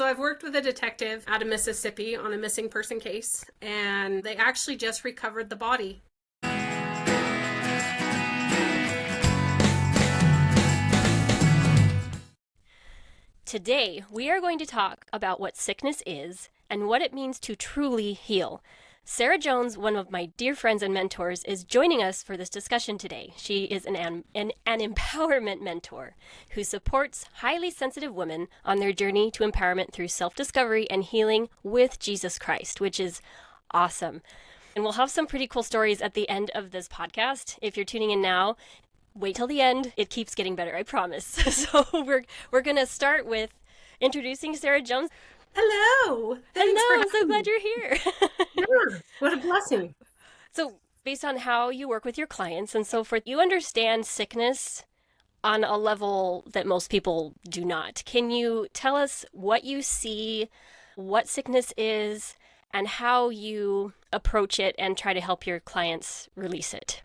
So I've worked with a detective out of Mississippi on a missing person case, and they actually just recovered the body. Today, we are going to talk about what sickness is and what it means to truly heal. Sarah Jones, one of my dear friends and mentors, is joining us for this discussion today. She is an empowerment mentor who supports highly sensitive women on their journey to empowerment through self-discovery and healing with Jesus Christ, which is awesome. And we'll have some pretty cool stories at the end of this podcast. If you're tuning in now, wait till the end. It keeps getting better, I promise. So we're going to start with introducing Sarah Jones. Hello. Hello, I'm so glad you're here. Yeah, what a blessing. So based on how you work with your clients and so forth, you understand sickness on a level that most people do not. Can you tell us what you see, what sickness is, and how you approach it and try to help your clients release it?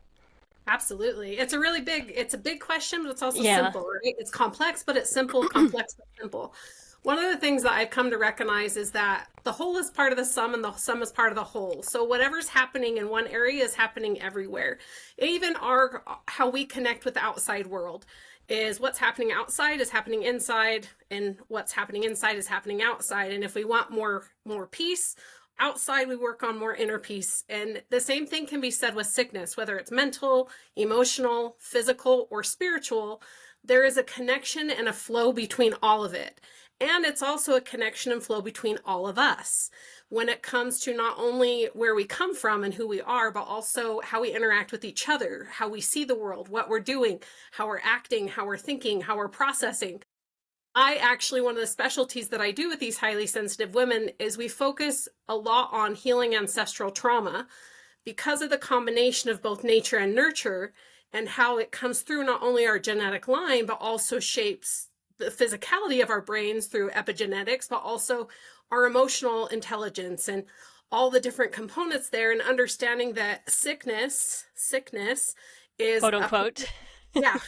Absolutely. It's a big question, but it's also Yeah. simple, right? It's complex, but it's simple, complex, but simple. One of the things that I've come to recognize is that the whole is part of the sum and the sum is part of the whole. So whatever's happening in one area is happening everywhere. Even how we connect with the outside world is what's happening outside is happening inside, and what's happening inside is happening outside. And if we want more peace, outside we work on more inner peace. And the same thing can be said with sickness, whether it's mental, emotional, physical, or spiritual. There is a connection and a flow between all of it. And it's also a connection and flow between all of us when it comes to not only where we come from and who we are, but also how we interact with each other, how we see the world, what we're doing, how we're acting, how we're thinking, how we're processing. One of the specialties that I do with these highly sensitive women is we focus a lot on healing ancestral trauma because of the combination of both nature and nurture and how it comes through not only our genetic line, but also shapes the physicality of our brains through epigenetics, but also our emotional intelligence and all the different components there, and understanding that sickness is Quote unquote. yeah,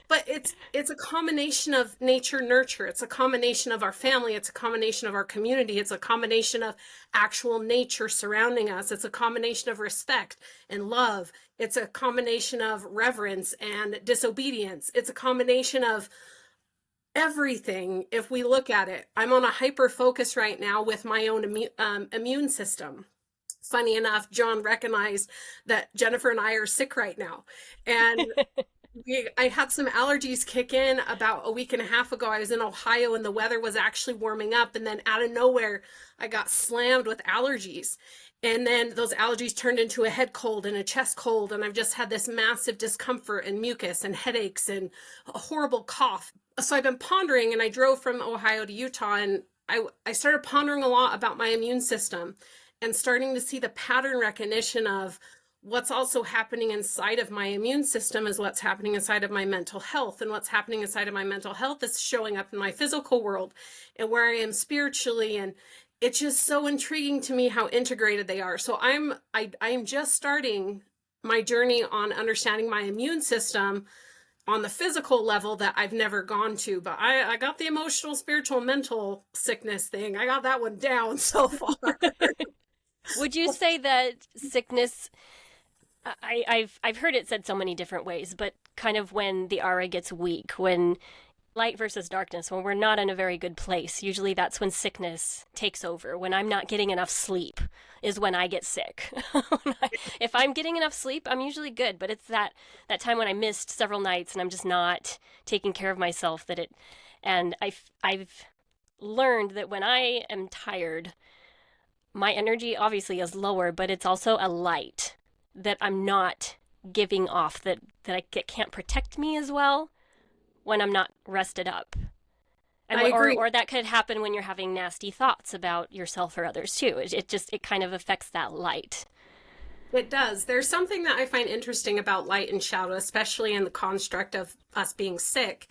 but it's a combination of nature, nurture. It's a combination of our family. It's a combination of our community. It's a combination of actual nature surrounding us. It's a combination of respect and love. It's a combination of reverence and disobedience. It's a combination of everything. If we look at it, I'm on a hyper focus right now with my own immune system. Funny enough, John recognized that Jennifer and I are sick right now. And I had some allergies kick in about a week and a half ago. I was in Ohio and the weather was actually warming up. And then out of nowhere, I got slammed with allergies. And then those allergies turned into a head cold and a chest cold. And I've just had this massive discomfort and mucus and headaches and a horrible cough. So I've been pondering, and I drove from Ohio to Utah, and I started pondering a lot about my immune system and starting to see the pattern recognition of what's also happening inside of my immune system is what's happening inside of my mental health. And what's happening inside of my mental health is showing up in my physical world and where I am spiritually. And it's just so intriguing to me how integrated they are. So I'm just starting my journey on understanding my immune system on the physical level that I've never gone to. But I got the emotional, spiritual, mental sickness thing. I got that one down so far. Would you say that sickness, I've heard it said so many different ways, but kind of when the aura gets weak, when light versus darkness, when we're not in a very good place, usually that's when sickness takes over. When I'm not getting enough sleep is when I get sick. If I'm getting enough sleep, I'm usually good, but it's that time when I missed several nights and I'm just not taking care of myself and I've learned that when I am tired, my energy obviously is lower, but it's also a light that I'm not giving off that can't protect me as well when I'm not rested up. I agree. Or that could happen when you're having nasty thoughts about yourself or others too. It kind of affects that light. It does. There's something that I find interesting about light and shadow, especially in the construct of us being sick.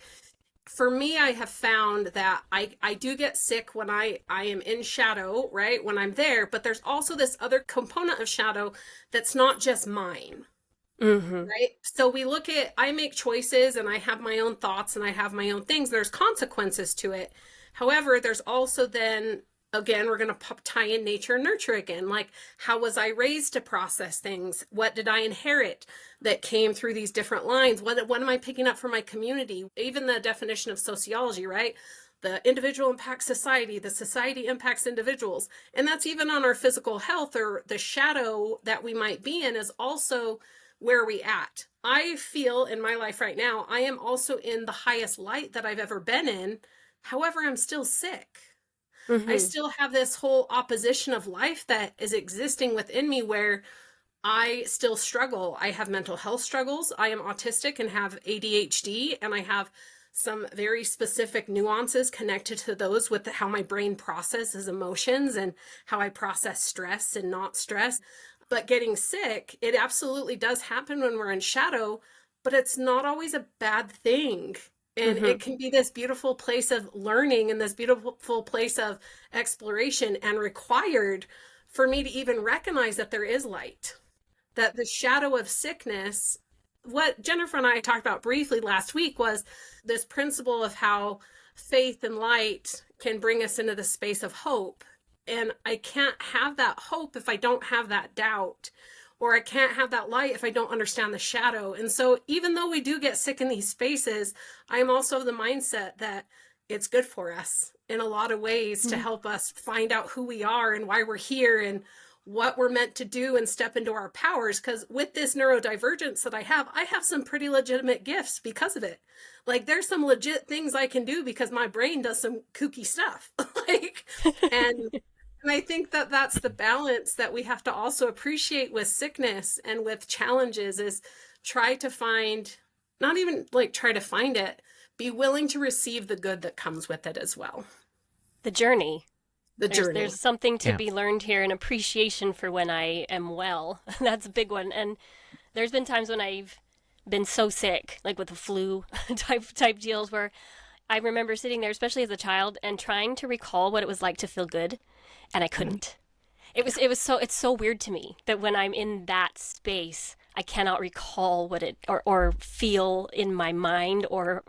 For me, I have found that I do get sick when I am in shadow, right? When I'm there, but there's also this other component of shadow that's not just mine. Mm-hmm. Right? So I make choices and I have my own thoughts and I have my own things. There's consequences to it. However, there's also then, again, we're going to tie in nature and nurture again. Like, how was I raised to process things? What did I inherit that came through these different lines? What am I picking up from my community? Even the definition of sociology, right? The individual impacts society, the society impacts individuals. And that's even on our physical health, or the shadow that we might be in is also where we at. I feel in my life right now, I am also in the highest light that I've ever been in. However, I'm still sick. I Mm-hmm. still have this whole opposition of life that is existing within me where I still struggle. I have mental health struggles. I am autistic and have ADHD, and I have some very specific nuances connected to those with how my brain processes emotions and how I process stress and not stress. But getting sick, it absolutely does happen when we're in shadow, but it's not always a bad thing. And Mm-hmm. it can be this beautiful place of learning and this beautiful place of exploration, and required for me to even recognize that there is light, that the shadow of sickness, what Jennifer and I talked about briefly last week was this principle of how faith and light can bring us into the space of hope. And I can't have that hope if I don't have that doubt, or I can't have that light if I don't understand the shadow. And so even though we do get sick in these spaces, I'm also of the mindset that it's good for us in a lot of ways to help us find out who we are and why we're here and what we're meant to do and step into our powers. Because with this neurodivergence that I have some pretty legitimate gifts because of it. Like, there's some legit things I can do because my brain does some kooky stuff. like, and and I think that that's the balance that we have to also appreciate with sickness and with challenges, is try to find, not even like try to find it, be willing to receive the good that comes with it as well. The journey. The There's journey. something to Yeah. be learned here, and appreciation for when I am well. That's a big one. And there's been times when I've been so sick, like with the flu type deals, where I remember sitting there, especially as a child, and trying to recall what it was like to feel good, and I couldn't. It's so weird to me that when I'm in that space, I cannot recall what it, or feel in my mind, or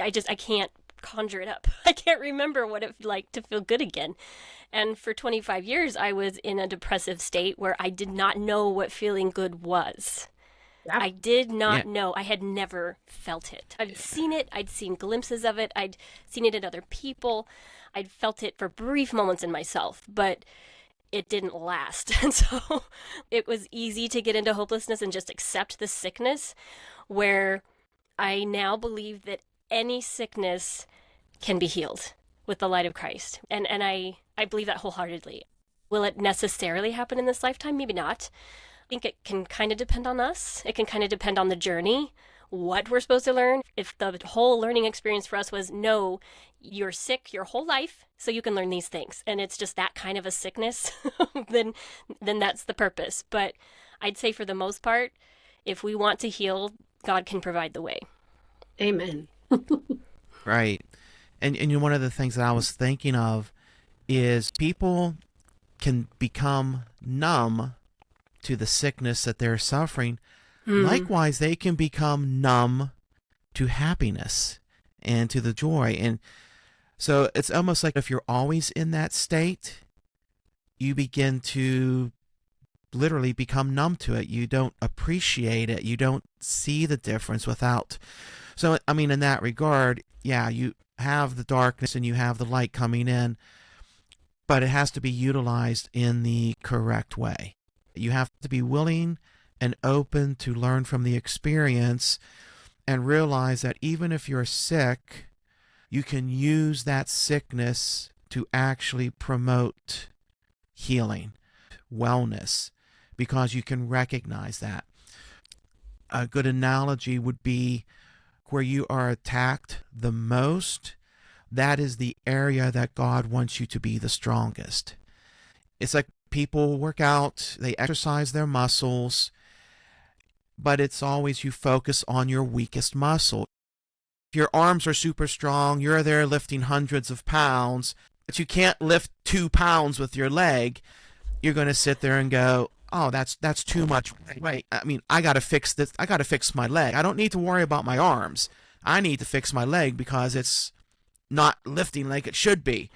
I can't conjure it up. I can't remember what it like to feel good again. And for 25 years, I was in a depressive state where I did not know what feeling good was. Yeah. I did Yeah. not know. I had never felt it. I'd seen it. I'd seen glimpses of it. I'd seen it in other people. I'd felt it for brief moments in myself, but it didn't last. And so it was easy to get into hopelessness and just accept the sickness, where I now believe that any sickness can be healed with the light of Christ. And I believe that wholeheartedly. Will it necessarily happen in this lifetime? Maybe not. I think it can kind of depend on us. It can kind of depend on the journey, what we're supposed to learn. If the whole learning experience for us was, no, you're sick your whole life, so you can learn these things, and it's just that kind of a sickness, then that's the purpose. But I'd say for the most part, if we want to heal, God can provide the way. Amen. Right. And you know, one of the things that I was thinking of is people can become numb to the sickness that they're suffering. Likewise, they can become numb to happiness and to the joy. And so it's almost like if you're always in that state, you begin to literally become numb to it. You don't appreciate it. You don't see the difference without. So, I mean, in that regard, yeah, you have the darkness and you have the light coming in, but it has to be utilized in the correct way. You have to be willing and open to learn from the experience and realize that even if you're sick, you can use that sickness to actually promote healing, wellness, because you can recognize that. A good analogy would be where you are attacked the most, that is the area that God wants you to be the strongest. It's like people work out, they exercise their muscles, but it's always you focus on your weakest muscle. If your arms are super strong, you're there lifting hundreds of pounds, but you can't lift 2 pounds with your leg, you're going to sit there and go, oh, that's too much weight. I mean, I got to fix this. I got to fix my leg. I don't need to worry about my arms. I need to fix my leg because it's not lifting like it should be.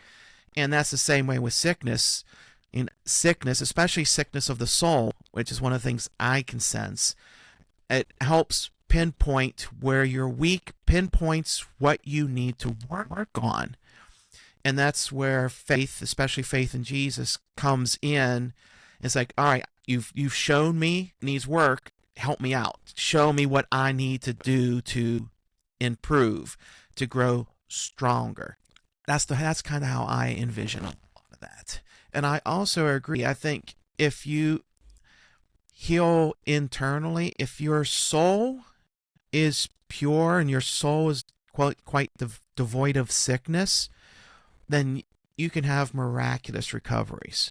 And that's the same way with sickness. In sickness, especially sickness of the soul, which is one of the things I can sense, it helps pinpoint where you're weak, pinpoints what you need to work on. And that's where faith, especially faith in Jesus, comes in. It's like, all right, you've shown me needs work, help me out. Show me what I need to do to improve, to grow stronger. That's kind of how I envision a lot of that. And I also agree. I think if you heal internally, if your soul is pure and your soul is quite devoid of sickness, then you can have miraculous recoveries.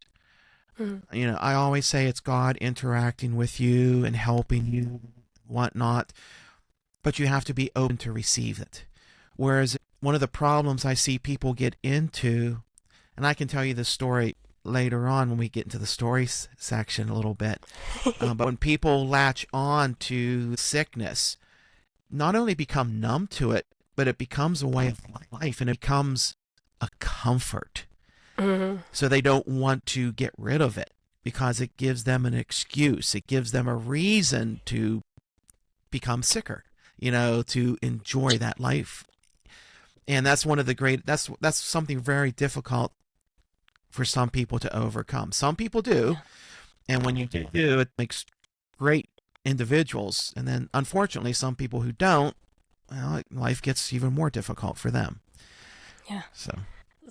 You know, I always say it's God interacting with you and helping you, whatnot, but you have to be open to receive it. Whereas one of the problems I see people get into, and I can tell you the story later on when we get into the stories section a little bit, but when people latch on to sickness, not only become numb to it, but it becomes a way of life and it becomes a comfort. So they don't want to get rid of it because it gives them an excuse. It gives them a reason to become sicker, you know, to enjoy that life. And that's one of the great, that's something very difficult for some people to overcome. Some people do. And when you do, it makes great individuals. And then unfortunately, some people who don't, well, life gets even more difficult for them. Yeah. So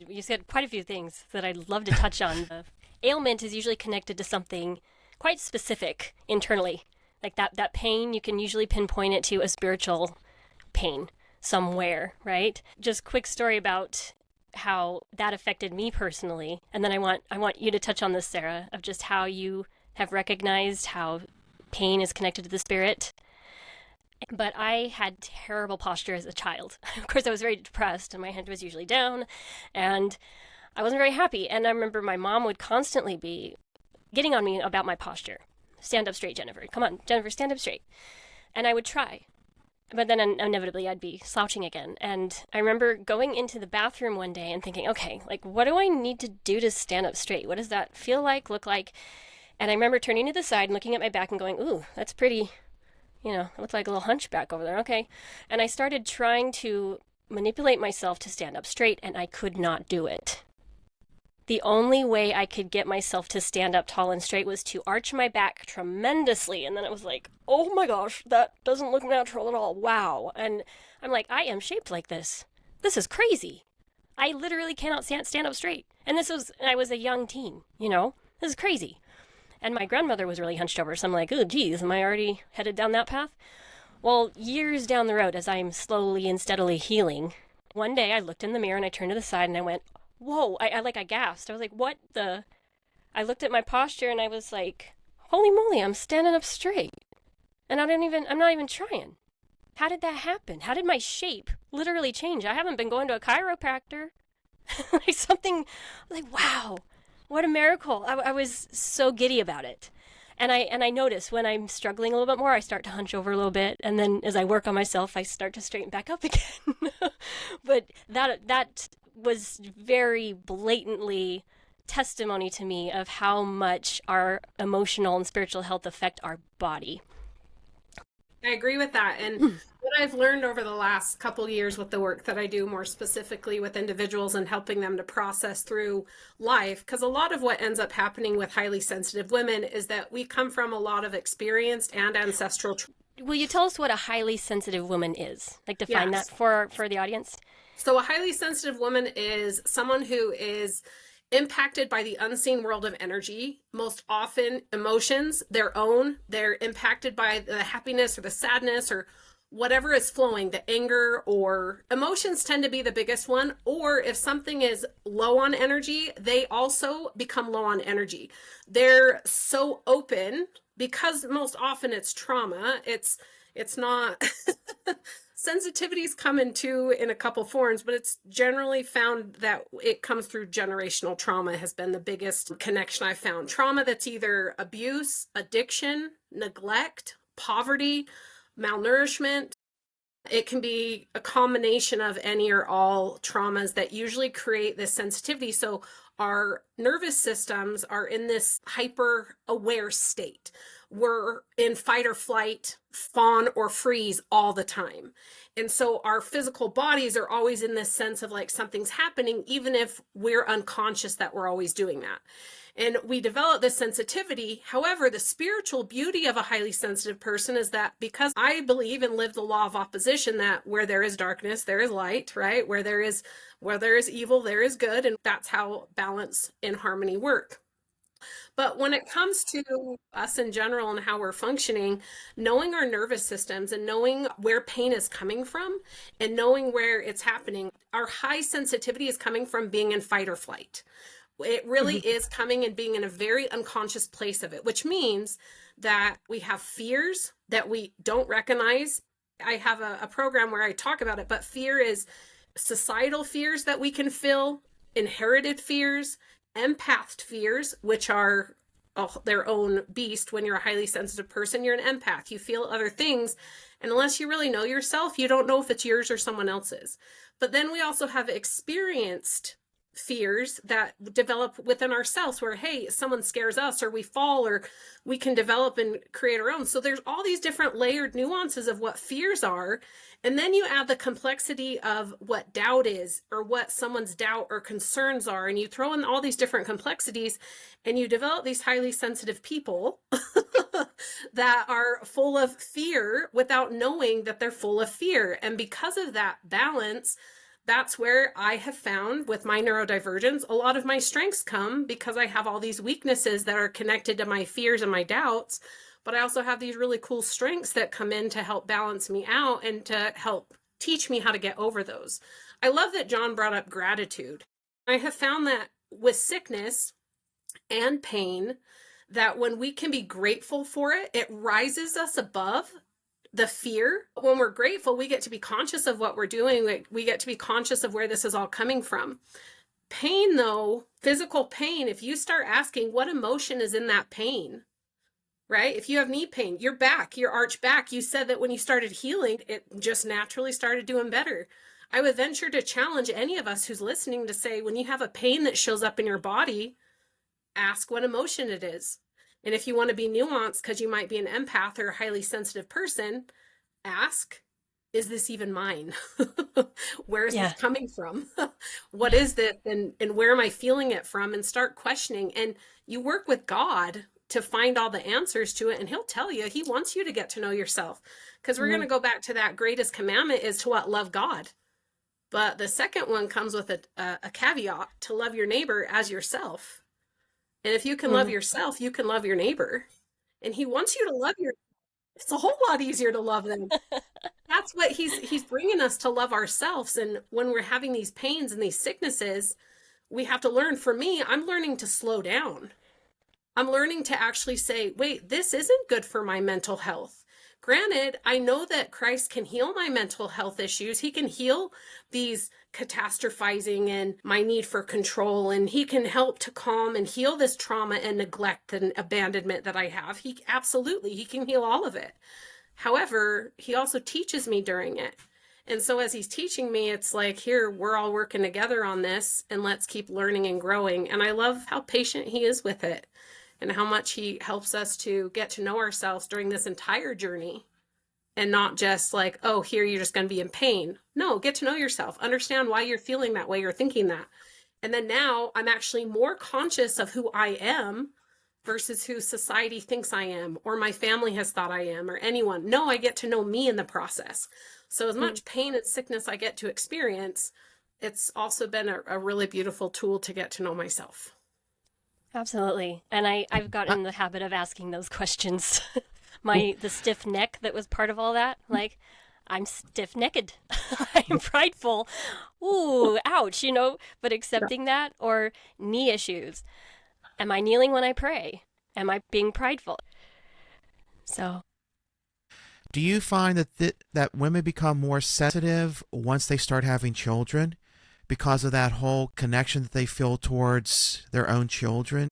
You said quite a few things that I'd love to touch on. The ailment is usually connected to something quite specific internally. Like that pain, you can usually pinpoint it to a spiritual pain somewhere, right? Just quick story about how that affected me personally. And then I want you to touch on this, Sarah, of just how you have recognized how pain is connected to the spirit. But I had terrible posture as a child. Of course, I was very depressed and my head was usually down and I wasn't very happy. And I remember my mom would constantly be getting on me about my posture. Stand up straight, Jennifer. Come on, Jennifer, stand up straight. And I would try. But then inevitably I'd be slouching again. And I remember going into the bathroom one day and thinking, okay, like, what do I need to do to stand up straight? What does that feel like, look like? And I remember turning to the side and looking at my back and going, ooh, that's pretty, you know, it looked like a little hunchback over there. Okay. And I started trying to manipulate myself to stand up straight, and I could not do it. The only way I could get myself to stand up tall and straight was to arch my back tremendously. And then it was like, oh my gosh, that doesn't look natural at all. Wow. And I'm like, I am shaped like this. This is crazy. I literally cannot stand up straight. And I was a young teen, you know, this is crazy. And my grandmother was really hunched over. So I'm like, oh, geez, am I already headed down that path? Well, years down the road, as I'm slowly and steadily healing, one day I looked in the mirror and I turned to the side and I went, whoa, I gasped. I was like, what the? I looked at my posture and I was like, holy moly, I'm standing up straight. And I'm not even trying. How did that happen? How did my shape literally change? I haven't been going to a chiropractor. Like something, like, wow, what a miracle. I was so giddy about it. And I notice when I'm struggling a little bit more, I start to hunch over a little bit. And then as I work on myself, I start to straighten back up again. But that was very blatantly testimony to me of how much our emotional and spiritual health affect our body. I agree with that. And what I've learned over the last couple years with the work that I do more specifically with individuals and helping them to process through life, because a lot of what ends up happening with highly sensitive women is that we come from a lot of experienced and ancestral. Will you tell us what a highly sensitive woman is? Like define that for the audience? So a highly sensitive woman is someone who is impacted by the unseen world of energy, most often emotions, their own. They're impacted by the happiness or the sadness or whatever is flowing, the anger or emotions tend to be the biggest one. Or if something is low on energy, they also become low on energy. They're so open because most often it's trauma. It's not sensitivities come in a couple forms, but it's generally found that it comes through generational trauma has been the biggest connection I've found. Trauma that's either abuse, addiction, neglect, poverty, malnourishment. It can be a combination of any or all traumas that usually create this sensitivity. So our nervous systems are in this hyper aware state. We're in fight or flight, fawn or freeze all the time. And so our physical bodies are always in this sense of like something's happening, even if we're unconscious that we're always doing that. And we develop this sensitivity. However, the spiritual beauty of a highly sensitive person is that because I believe and live the law of opposition, that where there is darkness, there is light, right? Where there is evil, there is good. And that's how balance and harmony work. But when it comes to us in general and how we're functioning, knowing our nervous systems and knowing where pain is coming from and knowing where it's happening, our high sensitivity is coming from being in fight or flight. It really is coming and being in a very unconscious place of it, which means that we have fears that we don't recognize. I have a program where I talk about it, but fear is societal fears that we can feel, inherited fears, empath fears, which are their own beast. When you're a highly sensitive person, you're an empath. You feel other things. And unless you really know yourself, you don't know if it's yours or someone else's. But then we also have experienced fears that develop within ourselves where, hey, someone scares us or we fall, or we can develop and create our own. So there's all these different layered nuances of what fears are. And then you add the complexity of what doubt is, or what someone's doubt or concerns are. And you throw in all these different complexities and you develop these highly sensitive people that are full of fear without knowing that they're full of fear. And because of that balance, that's where I have found with my neurodivergence, a lot of my strengths come because I have all these weaknesses that are connected to my fears and my doubts. But I also have these really cool strengths that come in to help balance me out and to help teach me how to get over those. I love that John brought up gratitude. I have found that with sickness and pain, that when we can be grateful for it, it rises us above the fear. When we're grateful, we get to be conscious of what we're doing. We get to be conscious of where this is all coming from. Pain, though, physical pain, if you start asking what emotion is in that pain, right? If you have knee pain, your back, your arch back, you said that when you started healing, it just naturally started doing better. I would venture to challenge any of us who's listening to say, when you have a pain that shows up in your body, ask what emotion it is. And if you want to be nuanced, because you might be an empath or a highly sensitive person, ask, is this even mine? Where is this coming from? What is this? And where am I feeling it from? And start questioning. And you work with God to find all the answers to it. And he'll tell you, he wants you to get to know yourself. Because we're going to go back to that greatest commandment is to what? Love God. But the second one comes with a caveat, to love your neighbor as yourself. And if you can love yourself, you can love your neighbor. And he wants you to love it's a whole lot easier to love them. That's what he's bringing us, to love ourselves. And when we're having these pains and these sicknesses, we have to learn. For me, I'm learning to slow down. I'm learning to actually say, wait, this isn't good for my mental health. Granted, I know that Christ can heal my mental health issues. He can heal these catastrophizing and my need for control, and he can help to calm and heal this trauma and neglect and abandonment that I have. He can heal all of it. However, he also teaches me during it. And so as he's teaching me, it's like, here, we're all working together on this, and let's keep learning and growing. And I love how patient he is with it, and how much he helps us to get to know ourselves during this entire journey, and not just like, oh, here, you're just going to be in pain. No, get to know yourself, understand why you're feeling that way, you're thinking that. And then now I'm actually more conscious of who I am versus who society thinks I am, or my family has thought I am, or anyone. No, I get to know me in the process. So as much pain and sickness I get to experience, it's also been a really beautiful tool to get to know myself. Absolutely. And I've gotten in the habit of asking those questions. The stiff neck that was part of all that, like, I'm stiff-necked. I'm prideful. Ooh, ouch, but accepting that, or knee issues. Am I kneeling when I pray? Am I being prideful? So, do you find that women become more sensitive once they start having children, because of that whole connection that they feel towards their own children?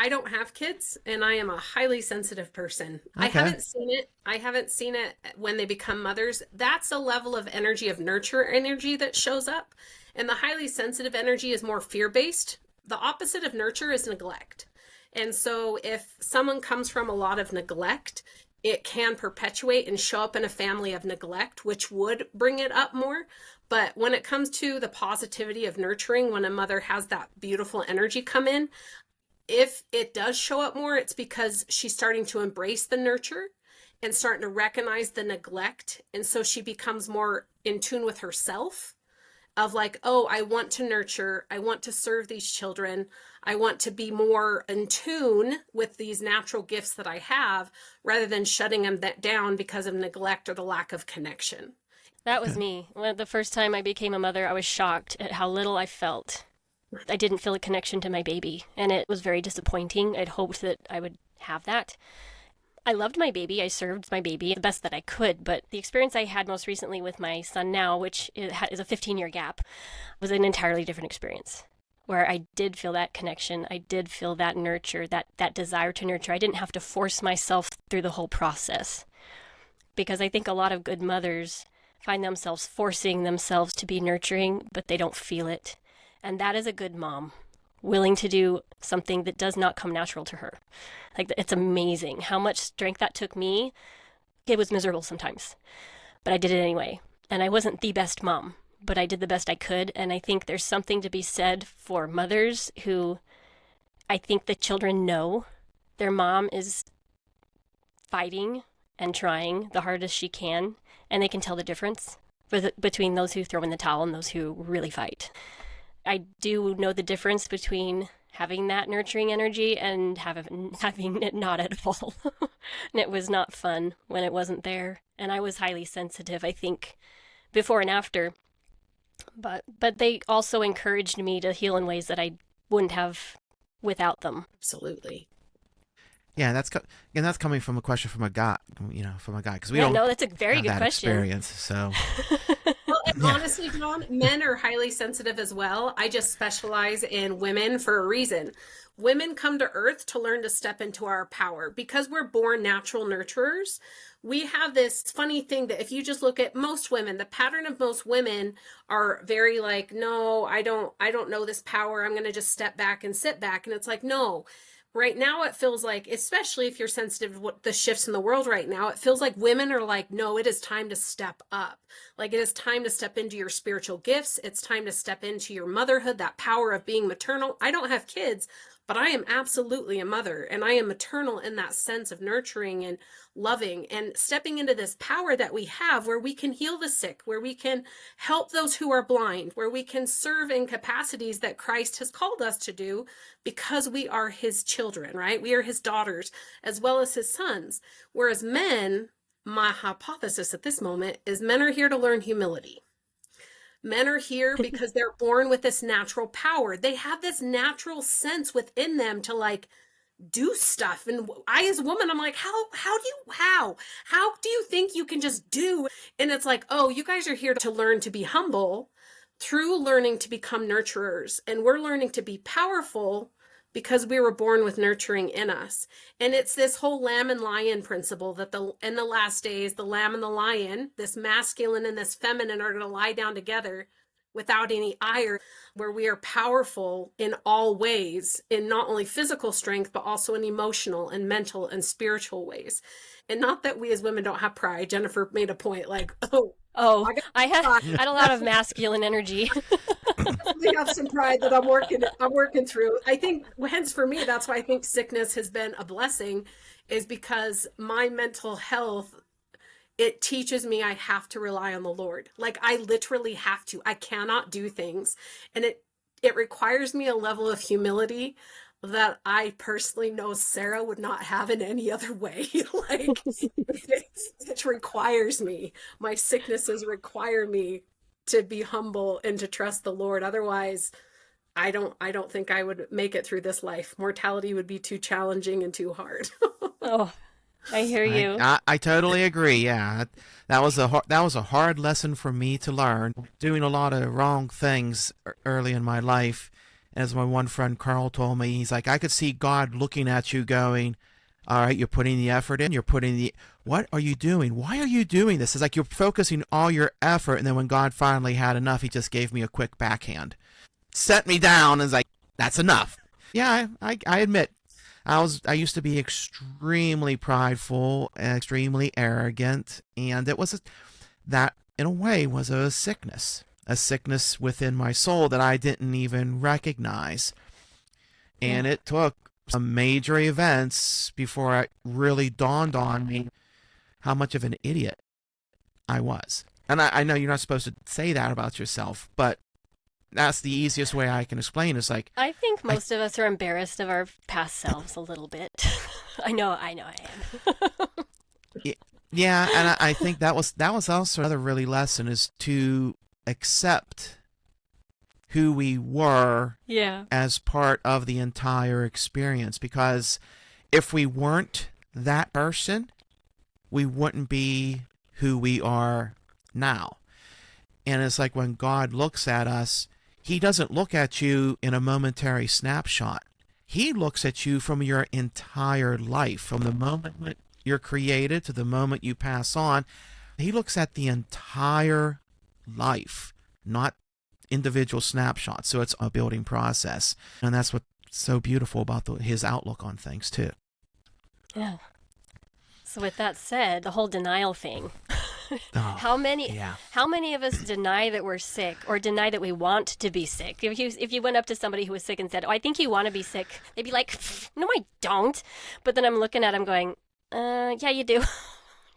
I don't have kids, and I am a highly sensitive person. I Okay. haven't seen it. I haven't seen it when they become mothers. That's a level of energy, of nurture energy, that shows up. And the highly sensitive energy is more fear-based. The opposite of nurture is neglect. And so if someone comes from a lot of neglect, it can perpetuate and show up in a family of neglect, which would bring it up more. But when it comes to the positivity of nurturing, when a mother has that beautiful energy come in, if it does show up more, it's because she's starting to embrace the nurture and starting to recognize the neglect. And so she becomes more in tune with herself of like, oh, I want to nurture. I want to serve these children. I want to be more in tune with these natural gifts that I have rather than shutting them down because of neglect or the lack of connection. That was me. When the first time I became a mother, I was shocked at how little I felt. I didn't feel a connection to my baby, and it was very disappointing. I'd hoped that I would have that. I loved my baby. I served my baby the best that I could, but the experience I had most recently with my son now, which is a 15-year gap, was an entirely different experience where I did feel that connection. I did feel that nurture, that desire to nurture. I didn't have to force myself through the whole process, because I think a lot of good mothers find themselves forcing themselves to be nurturing, but they don't feel it. And that is a good mom, willing to do something that does not come natural to her. Like, it's amazing how much strength that took me. It was miserable sometimes, but I did it anyway. And I wasn't the best mom, but I did the best I could. And I think there's something to be said for mothers who, I think the children know their mom is fighting and trying the hardest she can, and they can tell the difference between those who throw in the towel and those who really fight. I do know the difference between having that nurturing energy and having it not at all. And it was not fun when it wasn't there. And I was highly sensitive, I think, before and after. But they also encouraged me to heal in ways that I wouldn't have without them. Absolutely. Yeah, that's coming from a question from a guy, because we Yeah, don't no, that's a very have good that question. experience. So Well, and yeah, honestly, John, men are highly sensitive as well. I just specialize in women for a reason. Women come to earth to learn to step into our power because we're born natural nurturers. We have this funny thing that if you just look at most women, the pattern of most women are very like, no, I don't know this power. I'm going to just step back and sit back. And it's like, no. Right now, it feels like, especially if you're sensitive to what the shifts in the world right now, it feels like women are like, no, it is time to step up. Like, it is time to step into your spiritual gifts. It's time to step into your motherhood, that power of being maternal. I don't have kids, but I am absolutely a mother, and I am maternal in that sense of nurturing and loving and stepping into this power that we have where we can heal the sick, where we can help those who are blind, where we can serve in capacities that Christ has called us to do because we are his children, right? We are his daughters as well as his sons. Whereas men, my hypothesis at this moment is men are here to learn humility. Men are here because they're born with this natural power. They have this natural sense within them to like do stuff. And I, as a woman, I'm like, how do you think you can just do? And it's like, oh, you guys are here to learn to be humble through learning to become nurturers. And we're learning to be powerful because we were born with nurturing in us. And it's this whole lamb and lion principle that in the last days, the lamb and the lion, this masculine and this feminine, are going to lie down together without any ire, where we are powerful in all ways, in not only physical strength, but also in emotional and mental and spiritual ways. And not that we as women don't have pride. Jennifer made a point like, oh, Oh, I got I had pride. I had a lot of masculine energy. Definitely have some pride that I'm working through. I think hence for me, that's why I think sickness has been a blessing, is because my mental health, it teaches me I have to rely on the Lord. Like, I literally have to. I cannot do things. And it requires me a level of humility that I personally know Sarah would not have in any other way. Like, it requires me. My sicknesses require me to be humble and to trust the Lord. Otherwise, I don't think I would make it through this life. Mortality would be too challenging and too hard. Oh, I hear you. I totally agree. Yeah, that was a hard lesson for me to learn. Doing a lot of wrong things early in my life, As my one friend Carl told me, he's like, I could see God looking at you going, all right, you're putting the effort in, what are you doing? Why are you doing this? It's like you're focusing all your effort, and then when God finally had enough, he just gave me a quick backhand. Set me down, and it's like, that's enough. Yeah, I admit, I used to be extremely prideful and extremely arrogant, and that in a way was a sickness within my soul that I didn't even recognize. And Yeah. it took some major events before it really dawned on me how much of an idiot I was. And I know you're not supposed to say that about yourself, but that's the easiest way I can explain. It's like, I think I, most of us are embarrassed of our past selves a little bit. I know I am. yeah, and I think that was also another really lesson, is to accept who we were Yeah. as part of the entire experience. Because if we weren't that person, we wouldn't be who we are now. And it's like when God looks at us, he doesn't look at you in a momentary snapshot. He looks at you from your entire life, from the moment you're created to the moment you pass on. He looks at the entire life, not individual snapshots. So it's a building process. And that's what's so beautiful about his outlook on things, too. Yeah. So with that said, the whole denial thing. Oh, How many yeah. how many of us deny that we're sick or deny that we want to be sick? If you went up to somebody who was sick and said, "Oh, I think you want to be sick," they'd be like, "No, I don't." But then I'm looking at them going, yeah, you do."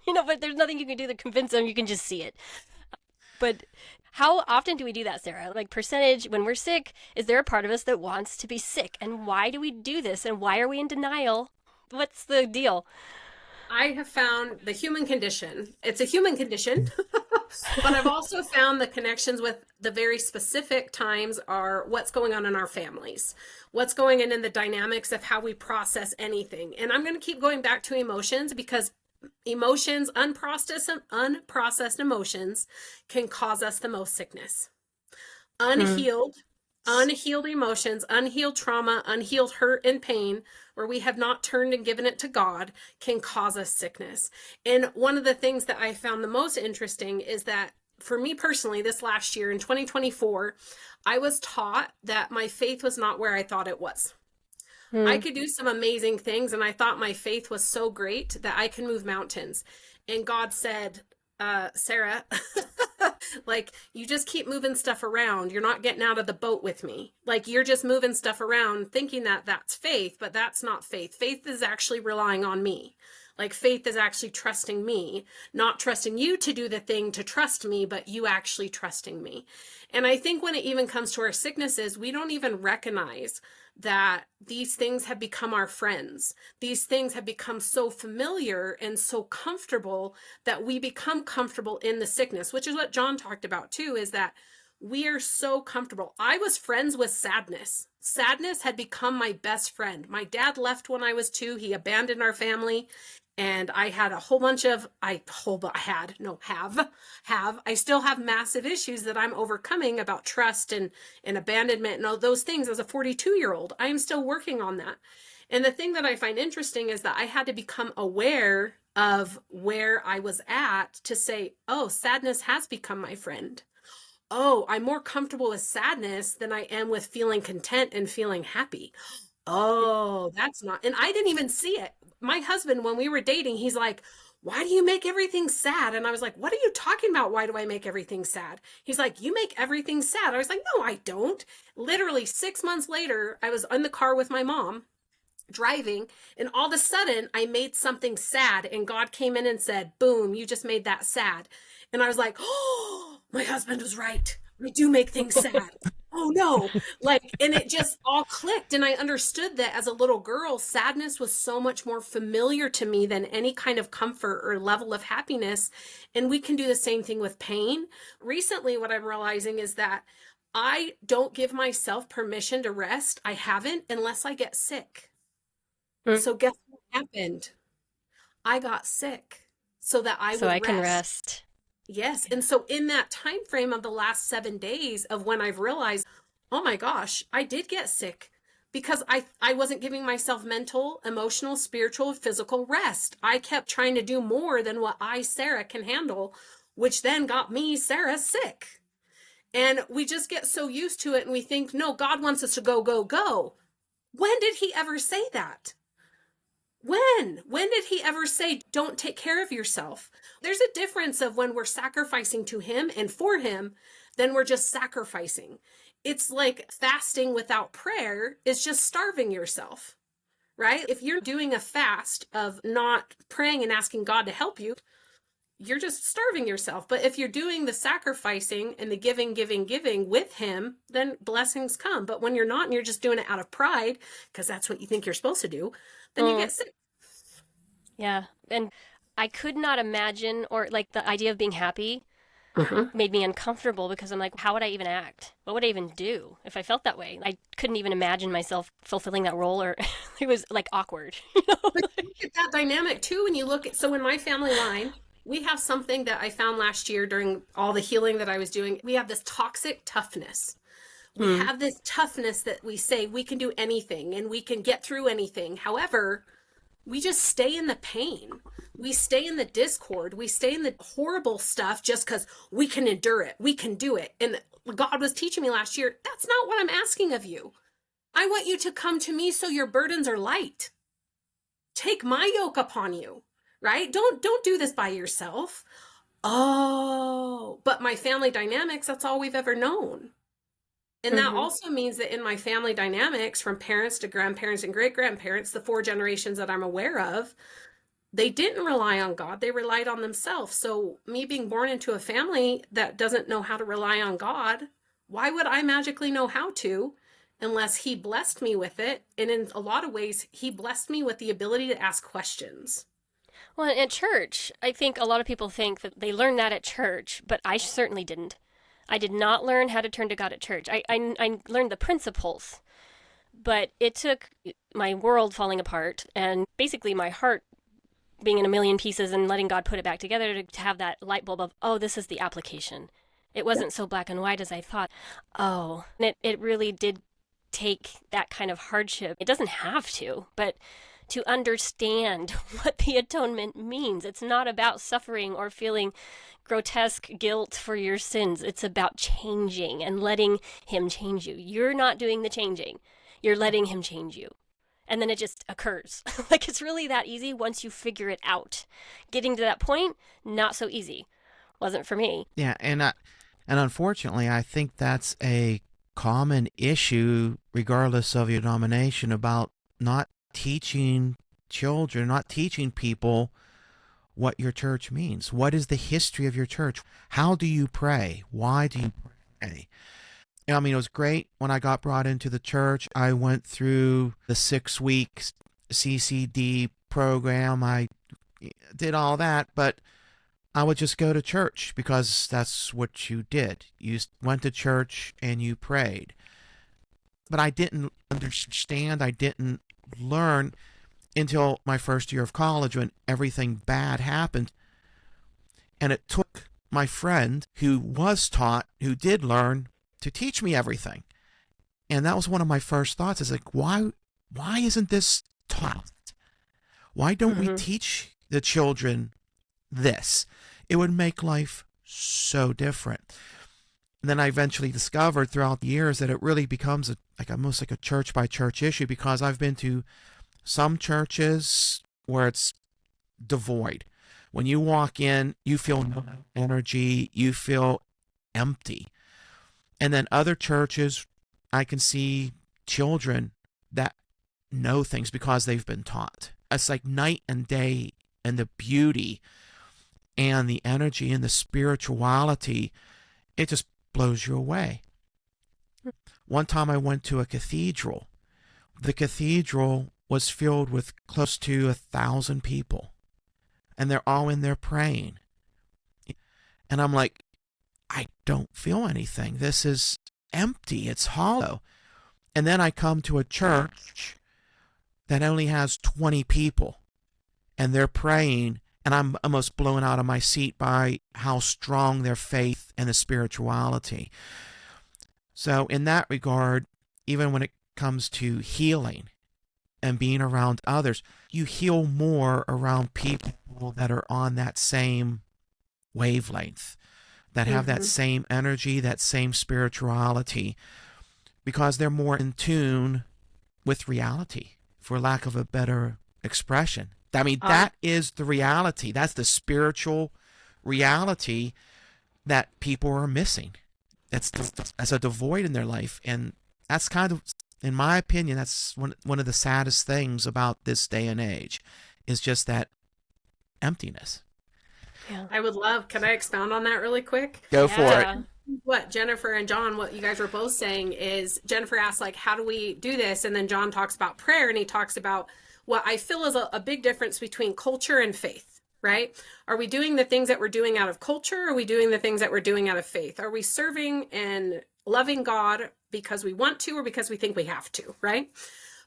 But there's nothing you can do to convince them. You can just see it. But how often do we do that, Sarah? Like percentage, when we're sick, is there a part of us that wants to be sick? And why do we do this? And why are we in denial? What's the deal? I have found the human condition. It's a human condition, but I've also found the connections with the very specific times are what's going on in our families, what's going on in the dynamics of how we process anything. And I'm going to keep going back to emotions because emotions, unprocessed emotions can cause us the most sickness. Hmm. Unhealed emotions, unhealed trauma, unhealed hurt and pain, where we have not turned and given it to God, can cause us sickness. And one of the things that I found the most interesting is that for me personally, this last year in 2024, I was taught that my faith was not where I thought it was. I Hmm. could do some amazing things, and I thought my faith was so great that I can move mountains. And God said, Sarah, like, you just keep moving stuff around. You're not getting out of the boat with me. Like, you're just moving stuff around thinking that that's faith, but that's not faith. Faith is actually relying on me. Like, faith is actually trusting me, not trusting you to do the thing to trust me, but you actually trusting me. And I think when it even comes to our sicknesses, we don't even recognize that these things have become our friends. These things have become so familiar and so comfortable that we become comfortable in the sickness, which is what John talked about too, is that we are so comfortable. I was friends with sadness. Sadness had become my best friend. My dad left when I was 2. He abandoned our family. And I had a whole bunch of, I still have massive issues that I'm overcoming about trust and abandonment and all those things as a 42-year-old. I am still working on that. And the thing that I find interesting is that I had to become aware of where I was at to say, oh, sadness has become my friend. Oh, I'm more comfortable with sadness than I am with feeling content and feeling happy. Oh, that's not, and I didn't even see it. My husband, when we were dating, he's like, why do you make everything sad? And I was like, what are you talking about? Why do I make everything sad? He's like, you make everything sad. I was like, no, I don't. Literally 6 months later, I was in the car with my mom driving, and all of a sudden I made something sad, and God came in and said, boom, you just made that sad. And I was like, oh, my husband was right. I do make things sad. Oh no. Like, and it just all clicked. And I understood that as a little girl, sadness was so much more familiar to me than any kind of comfort or level of happiness. And we can do the same thing with pain. Recently, what I'm realizing is that I don't give myself permission to rest. I haven't unless I get sick. Hmm. So guess what happened? I got sick so that I So would I can rest. rest. Yes. And so in that time frame of the last 7 days of when I've realized, oh my gosh, I did get sick because I wasn't giving myself mental, emotional, spiritual, physical rest. I kept trying to do more than what I, Sarah, can handle, which then got me, Sarah, sick. And we just get so used to it and we think, no, God wants us to go, go, go. When did he ever say that? When did he ever say, don't take care of yourself? There's a difference of when we're sacrificing to him and for him, then we're just sacrificing. It's like fasting without prayer is just starving yourself, right? If you're doing a fast of not praying and asking God to help you, you're just starving yourself. But if you're doing the sacrificing and the giving, giving, giving with him, then blessings come. But when you're not and you're just doing it out of pride, because that's what you think you're supposed to do, then you get sick. Yeah. And I could not imagine, or like the idea of being happy made me uncomfortable because I'm like, how would I even act? What would I even do if I felt that way? I couldn't even imagine myself fulfilling that role, or it was like awkward. But you look at that dynamic too when you look at, so in my family line, we have something that I found last year during all the healing that I was doing. We have this toxic toughness. We have this toughness that we say we can do anything and we can get through anything. However, we just stay in the pain. We stay in the discord. We stay in the horrible stuff just because we can endure it. We can do it. And God was teaching me last year, that's not what I'm asking of you. I want you to come to me so your burdens are light. Take my yoke upon you, right? Don't do this by yourself. Oh, but my family dynamics, that's all we've ever known. And that also means that in my family dynamics, from parents to grandparents and great-grandparents, the 4 generations that I'm aware of, they didn't rely on God. They relied on themselves. So me being born into a family that doesn't know how to rely on God, why would I magically know how to unless he blessed me with it? And in a lot of ways, he blessed me with the ability to ask questions. Well, at church, I think a lot of people think that they learn that at church, but I certainly didn't. I did not learn how to turn to God at church. I learned the principles, but it took my world falling apart and basically my heart being in a million pieces and letting God put it back together to have that light bulb of, oh, this is the application. It wasn't so black and white as I thought. Oh, and it really did take that kind of hardship. It doesn't have to, but to understand what the atonement means. It's not about suffering or feeling grotesque guilt for your sins. It's about changing and letting him change you. You're not doing the changing. You're letting him change you. And then it just occurs. Like, it's really that easy once you figure it out. Getting to that point, not so easy. Wasn't for me. Yeah, and unfortunately, I think that's a common issue, regardless of your denomination, about not teaching children, not teaching people what your church means. What is the history of your church? How do you pray? Why do you pray? I mean, it was great when I got brought into the church. I went through the 6-week CCD program. I did all that, but I would just go to church because that's what you did. You went to church and you prayed. But I didn't understand, I didn't learn until my first year of college when everything bad happened. And it took my friend who was taught, who did learn, to teach me everything. And that was one of my first thoughts, is like, why isn't this taught? Why don't we teach the children this? It would make life so different. And then I eventually discovered throughout the years that it really becomes almost like a church by church issue, because I've been to some churches where it's devoid. When you walk in, you feel no energy, you feel empty. And then other churches, I can see children that know things because they've been taught. It's like night and day, and the beauty and the energy and the spirituality, it just blows you away. One time I went to a cathedral. The cathedral was filled with close to 1,000 people, and they're all in there praying. And I'm like, I don't feel anything. This is empty. It's hollow. And then I come to a church that only has 20 people, and they're praying, and I'm almost blown out of my seat by how strong their faith and the spirituality. So, in that regard, even when it comes to healing and being around others, you heal more around people that are on that same wavelength, that have that Mm-hmm. same energy, that same spirituality, because they're more in tune with reality, for lack of a better expression. I mean, I that is the reality. That's the spiritual reality that people are missing. That's a devoid in their life, and that's kind of, in my opinion, that's one of the saddest things about this day and age, is just that emptiness. Yeah. I would love, can I expound on that really quick? Go for So it. Yeah. what Jennifer and John, what you guys were both saying is Jennifer asked, like, how do we do this? And then John talks about prayer, and he talks about what I feel is a big difference between culture and faith, right? Are we doing the things that we're doing out of culture? Or are we doing the things that we're doing out of faith? Are we serving and loving God because we want to or because we think we have to, right?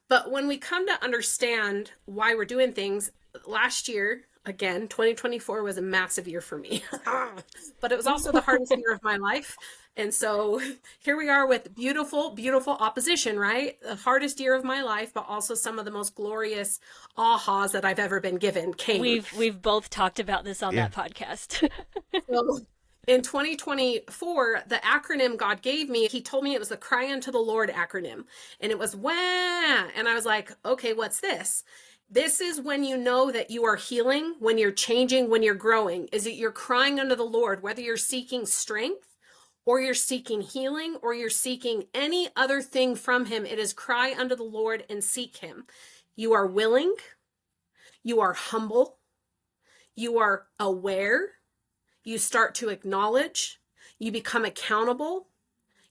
But when we come to understand why we're doing things, last year, again, 2024 was a massive year for me, but it was also the hardest year of my life. And so here we are with beautiful, beautiful opposition, right? The hardest year of my life, but also some of the most glorious ahas that I've ever been given came. We've both talked about this on Yeah. that podcast. So in 2024, the acronym God gave me, he told me it was the Cry Unto the Lord acronym. And it was WAH. And I was like, okay, what's this? This is when you know that you are healing, when you're changing, when you're growing, is that you're crying unto the Lord, whether you're seeking strength or you're seeking healing or you're seeking any other thing from him. It is cry unto the Lord and seek him. You are willing, you are humble, you are aware, you start to acknowledge, you become accountable,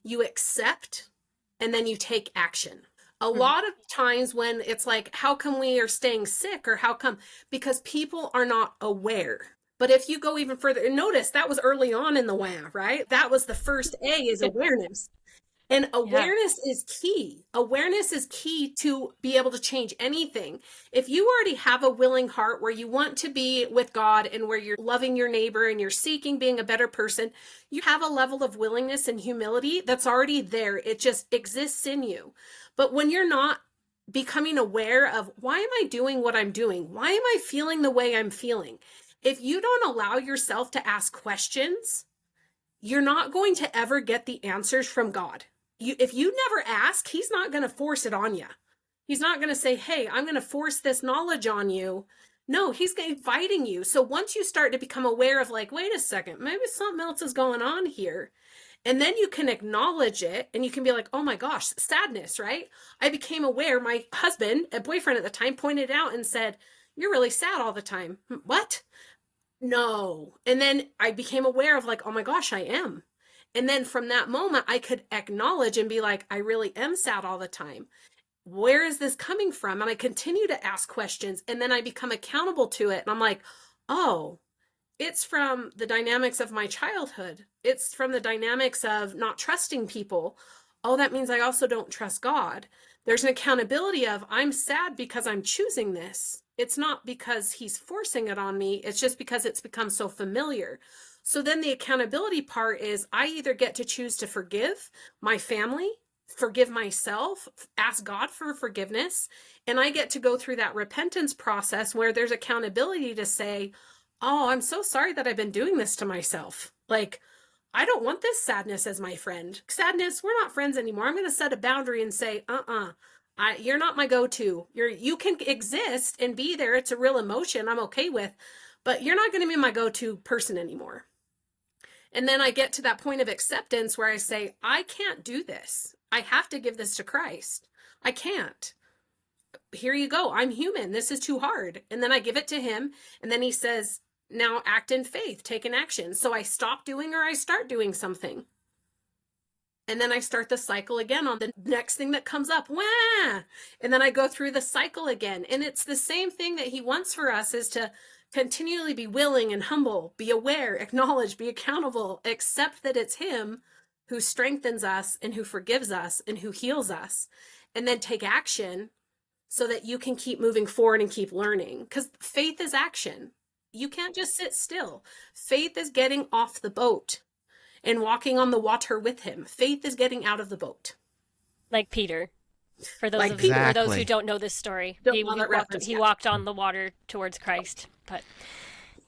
you accept, and then you take action. A lot of times when it's like, how come we are staying sick, or how come? Because people are not aware. But if you go even further, and notice that was early on in the WAM, right? That was the first A, is awareness. And Yeah. awareness is key. Awareness is key to be able to change anything. If you already have a willing heart where you want to be with God and where you're loving your neighbor and you're seeking being a better person, you have a level of willingness and humility that's already there. It just exists in you. But when you're not becoming aware of, why am I doing what I'm doing? Why am I feeling the way I'm feeling? If you don't allow yourself to ask questions, you're not going to ever get the answers from God. If you never ask, he's not going to force it on you. He's not going to say, hey, I'm going to force this knowledge on you. No, he's inviting you. So once you start to become aware of, like, wait a second, maybe something else is going on here. And then you can acknowledge it and you can be like, oh my gosh, sadness, right? I became aware. My husband, a boyfriend at the time, pointed out and said, you're really sad all the time. What? No. And then I became aware of, like, oh my gosh, I am. And then from that moment, I could acknowledge and be like, I really am sad all the time. Where is this coming from? And I continue to ask questions, and then I become accountable to it. And I'm like, oh, it's from the dynamics of my childhood. It's from the dynamics of not trusting people. Oh, that means I also don't trust God. There's an accountability of, I'm sad because I'm choosing this. It's not because he's forcing it on me. It's just because it's become so familiar. So then the accountability part is, I either get to choose to forgive my family, forgive myself, ask God for forgiveness, and I get to go through that repentance process where there's accountability to say, oh, I'm so sorry that I've been doing this to myself. Like, I don't want this sadness as my friend. Sadness, we're not friends anymore. I'm going to set a boundary and say, you're not my go-to. You can exist and be there. It's a real emotion I'm okay with, but you're not going to be my go-to person anymore. And then I get to that point of acceptance where I say, I can't do this. I have to give this to Christ. I can't. Here you go. I'm human. This is too hard. And then I give it to him. And then he says, now act in faith, take an action. So I stop doing or I start doing something. And then I start the cycle again on the next thing that comes up. Wah! And then I go through the cycle again. And it's the same thing that he wants for us, is to continually be willing and humble, be aware, acknowledge, be accountable, accept that it's him who strengthens us and who forgives us and who heals us, and then take action so that you can keep moving forward and keep learning. Because faith is action. You can't just sit still. Faith is getting off the boat. and walking on the water with him. Faith is getting out of the boat. Like Peter. For those Like of for those who Exactly. don't know this story, Don't know that reference he yet. walked on the water towards Christ. But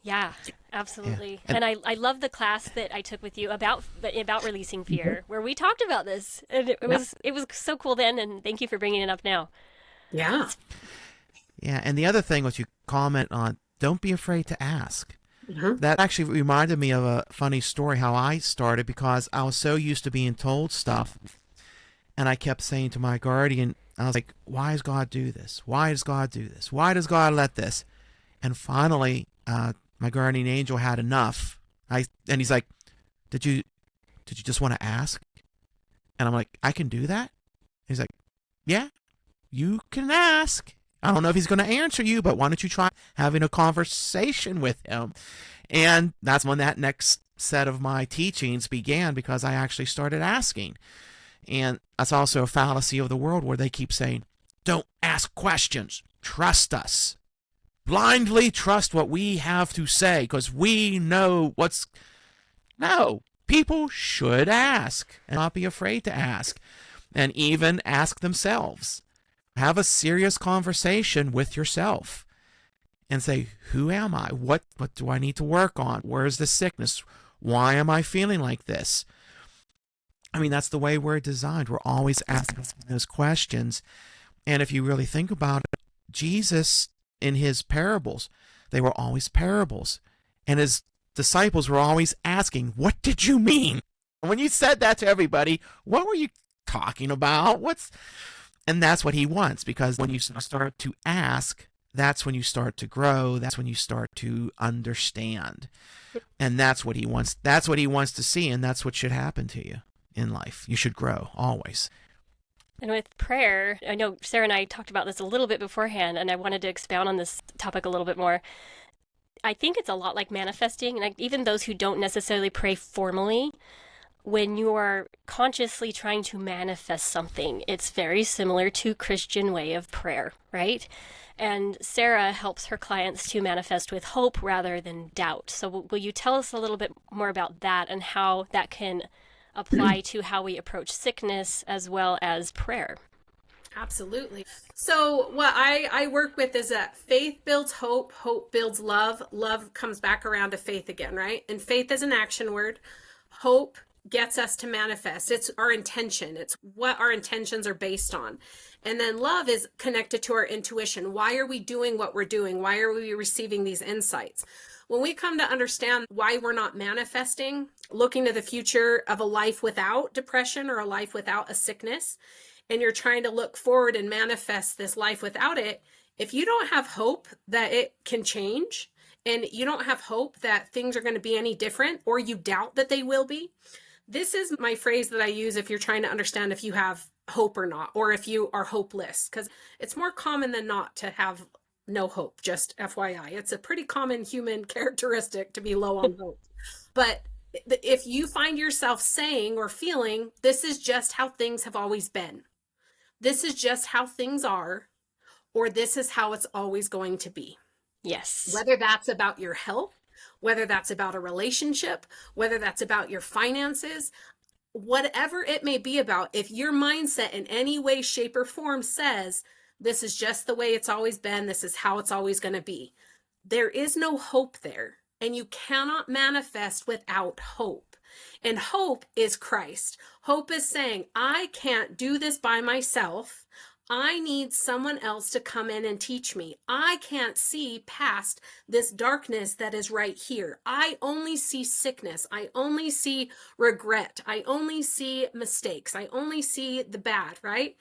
yeah, Yeah. absolutely. And And I love the class that I took with you about releasing fear, where we talked about this, and it was so cool then. And thank you for bringing it up now. Yeah. yeah, and the other thing was you comment on don't be afraid to ask. Mhm. That actually reminded me of a funny story how I started because I was so used to being told stuff. And I kept saying to my guardian, I was like, why does God do this? Why does God do this? Why does God let this? And finally, my guardian angel had enough. And he's like, did you just want to ask? And I'm like, I can do that? He's like, yeah, you can ask. I don't know if he's going to answer you, but why don't you try having a conversation with him? And that's when that next set of my teachings began because I actually started asking. And that's also a fallacy of the world where they keep saying, don't ask questions, trust us. Blindly trust what we have to say because we know what's. No, people should ask and not be afraid to ask and even ask themselves. Have a serious conversation with yourself and say, who am I? What do I need to work on? Where's the sickness? Why am I feeling like this? I mean, that's the way we're designed. We're always asking those questions. And if you really think about it, Jesus in his parables, they were always parables. And his disciples were always asking, what did you mean? When you said that to everybody, what were you talking about? And that's what he wants, because when you start to ask, that's when you start to grow. That's when you start to understand. And that's what he wants. That's what he wants to see. And that's what should happen to you in life. You should grow always. And with prayer, I know Sarah and I talked about this a little bit beforehand, and I wanted to expound on this topic a little bit more. I think it's a lot like manifesting, and even those who don't necessarily pray formally, when you are consciously trying to manifest something, it's very similar to Christian way of prayer, right? And Sarah helps her clients to manifest with hope rather than doubt. So will you tell us a little bit more about that and how that can apply to how we approach sickness as well as prayer? Absolutely. So what I work with is that faith builds hope, hope builds love, love comes back around to faith again, right? And faith is an action word. Hope gets us to manifest. It's our intention. It's what our intentions are based on. And then love is connected to our intuition. Why are we doing what we're doing? Why are we receiving these insights? When we come to understand why we're not manifesting, looking to the future of a life without depression or a life without a sickness, and you're trying to look forward and manifest this life without it, if you don't have hope that it can change, and you don't have hope that things are going to be any different, or you doubt that they will be, this is my phrase that I use if you're trying to understand if you have hope or not, or if you are hopeless, because it's more common than not to have no hope, just FYI. It's a pretty common human characteristic to be low on hope. But if you find yourself saying or feeling, this is just how things have always been, this is just how things are, or this is how it's always going to be. Yes. Whether that's about your health, whether that's about a relationship, whether that's about your finances, whatever it may be about, if your mindset in any way, shape, or form says, this is just the way it's always been, this is how it's always going to be, there is no hope there. And you cannot manifest without hope. And hope is Christ. Hope is saying, I can't do this by myself. I need someone else to come in and teach me. I can't see past this darkness that is right here. I only see sickness. I only see regret. I only see mistakes. I only see the bad, right?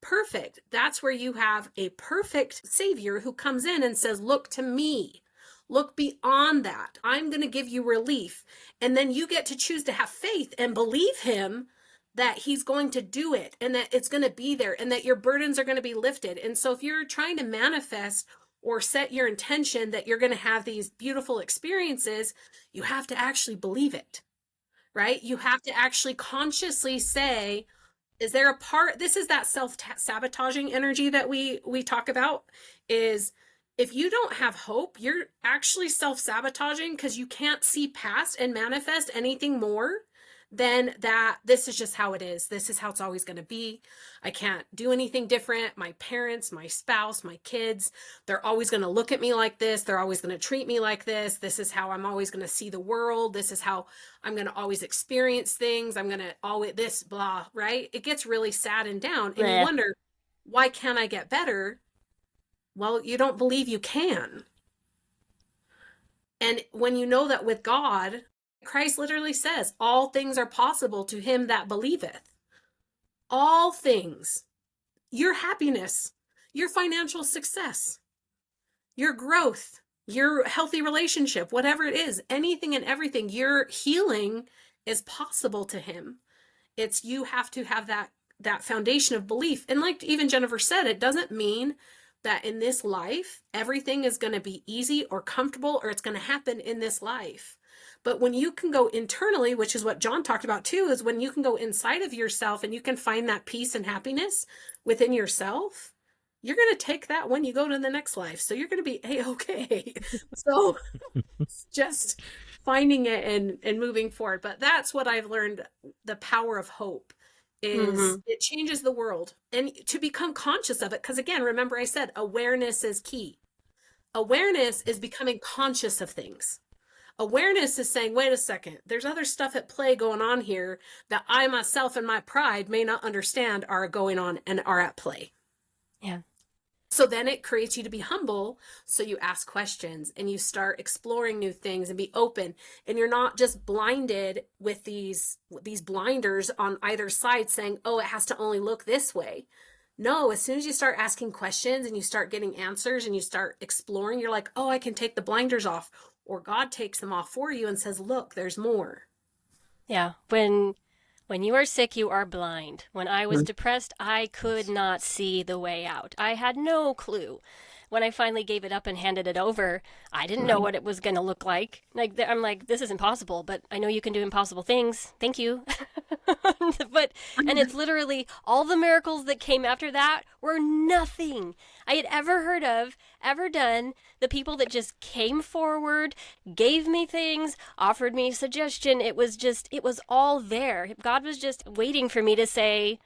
Perfect. That's where you have a perfect Savior who comes in and says, look to me. Look beyond that. I'm going to give you relief. And then you get to choose to have faith and believe him that he's going to do it and that it's going to be there and that your burdens are going to be lifted. And so if you're trying to manifest or set your intention that you're going to have these beautiful experiences, you have to actually believe it, right? You have to actually consciously say, is there a part, this is that self-sabotaging energy that we talk about, is if you don't have hope, you're actually self-sabotaging because you can't see past and manifest anything more then that this is just how it is. This is how it's always going to be. I can't do anything different. My parents, my spouse, my kids, they're always going to look at me like this. They're always going to treat me like this. This is how I'm always going to see the world. This is how I'm going to always experience things. I'm going to always this, blah, right? It gets really sad and down. And you wonder, why can't I get better? Well, you don't believe you can. And when you know that with God, Christ literally says, all things are possible to him that believeth. All things. Your happiness, your financial success, your growth, your healthy relationship, whatever it is, anything and everything, your healing is possible to him. It's you have to have that foundation of belief. And like even Jennifer said, it doesn't mean that in this life, everything is going to be easy or comfortable or it's going to happen in this life. But when you can go internally, which is what John talked about too, is when you can go inside of yourself and you can find that peace and happiness within yourself, you're going to take that when you go to the next life. So you're going to be A-okay. So just finding it and moving forward. But that's what I've learned, the power of hope. Is it changes the world, and to become conscious of it. Because again, remember I said awareness is key. Awareness is becoming conscious of things. Awareness is saying, wait a second, there's other stuff at play going on here that I myself and my pride may not understand are going on and are at play. Yeah. So then it creates you to be humble. So you ask questions and you start exploring new things and be open. And you're not just blinded with these blinders on either side saying, oh, it has to only look this way. No, as soon as you start asking questions and you start getting answers and you start exploring, you're like, oh, I can take the blinders off. Or God takes them off for you and says, look, there's more. Yeah. When you are sick, you are blind. When I was depressed, I could not see the way out. I had no clue. When I finally gave it up and handed it over, I didn't know what it was going to look like. Like I'm like, this is impossible, but I know you can do impossible things. Thank you. And it's literally all the miracles that came after that were nothing I had ever heard of, ever done. The people that just came forward, gave me things, offered me suggestion. It was all there. God was just waiting for me to say,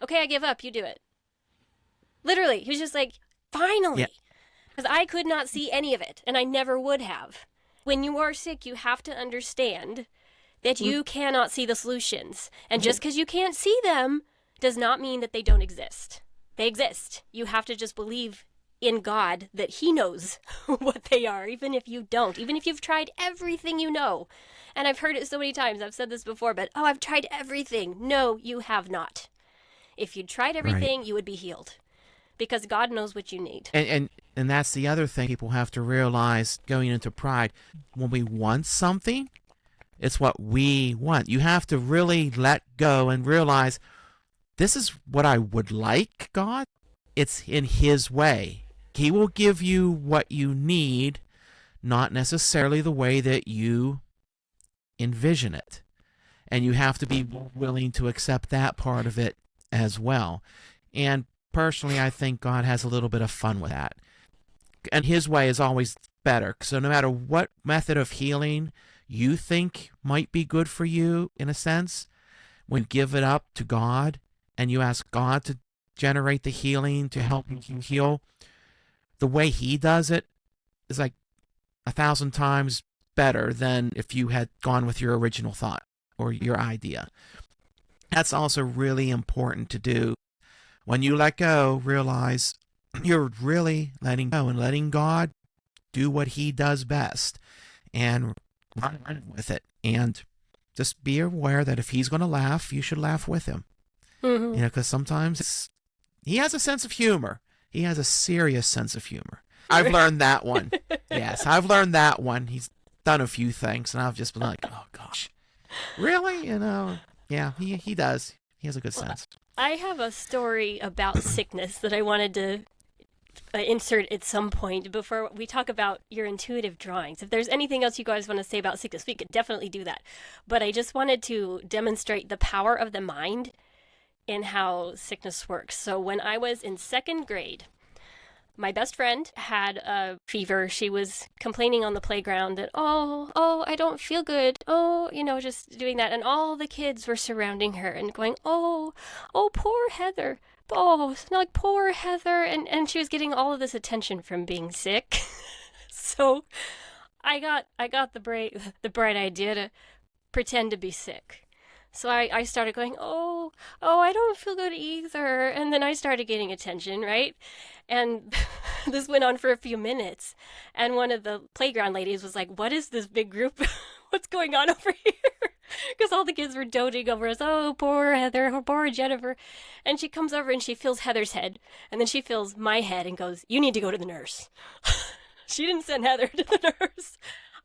okay, I give up. You do it. Literally. He was just like, finally. Yeah. Because I could not see any of it, and I never would have. When you are sick, you have to understand that you cannot see the solutions. And just because you can't see them does not mean that they don't exist. They exist. You have to just believe in God that he knows what they are, even if you don't, even if you've tried everything you know. And I've heard it so many times. I've said this before, but, oh, I've tried everything. No, you have not. If you'd tried everything, you would be healed. Because God knows what you need. And that's the other thing people have to realize going into pride. When we want something, it's what we want. You have to really let go and realize, this is what I would like, God. It's in his way. He will give you what you need, not necessarily the way that you envision it. And you have to be willing to accept that part of it as well. And personally, I think God has a little bit of fun with that. And his way is always better. So no matter what method of healing you think might be good for you, in a sense, when you give it up to God and you ask God to generate the healing to help you heal, the way he does it is like 1,000 times better than if you had gone with your original thought or your idea. That's also really important to do. When you let go, realize you're really letting go and letting God do what he does best and run with it. And just be aware that if he's going to laugh, you should laugh with him. You know, because sometimes he has a sense of humor. He has a serious sense of humor. I've learned that one. Yes, I've learned that one. He's done a few things, and I've just been like, oh, gosh. Really? You know, yeah, he does. He has a good sense. I have a story about sickness that I wanted to insert at some point before we talk about your intuitive drawings. If there's anything else you guys want to say about sickness, we could definitely do that. But I just wanted to demonstrate the power of the mind and how sickness works. So when I was in second grade, My best friend had a fever. She was complaining on the playground that, I don't feel good. Oh, just doing that. And all the kids were surrounding her and going, poor Heather. Oh, like poor Heather. And she was getting all of this attention from being sick. So I got the bright idea to pretend to be sick. So I started going, I don't feel good either. And then I started getting attention, right? And this went on for a few minutes. And one of the playground ladies was like, what is this big group? What's going on over here? Because all the kids were doting over us. Oh, poor Heather, or poor Jennifer. And she comes over and she feels Heather's head. And then she feels my head and goes, you need to go to the nurse. She didn't send Heather to the nurse.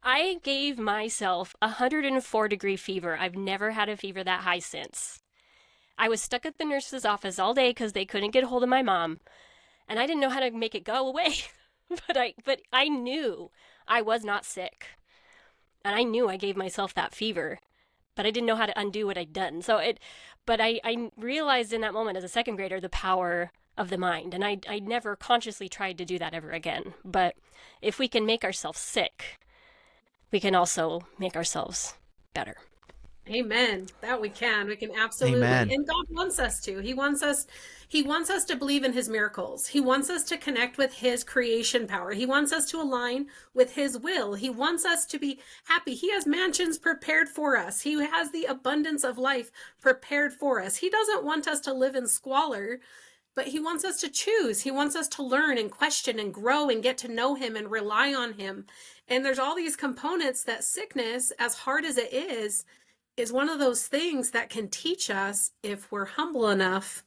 I gave myself 104-degree fever. I've never had a fever that high since. I was stuck at the nurse's office all day because they couldn't get a hold of my mom, and I didn't know how to make it go away. but I knew I was not sick, and I knew I gave myself that fever, but I didn't know how to undo what I'd done. But I realized in that moment as a second grader the power of the mind, and I never consciously tried to do that ever again. But if we can make ourselves sick, we can also make ourselves better. Amen. That we can. We can absolutely. Amen. And God wants us to. He wants us to believe in his miracles. He wants us to connect with his creation power. He wants us to align with his will. He wants us to be happy. He has mansions prepared for us. He has the abundance of life prepared for us. He doesn't want us to live in squalor, but he wants us to choose. He wants us to learn and question and grow and get to know him and rely on him. And there's all these components that sickness, as hard as it is one of those things that can teach us if we're humble enough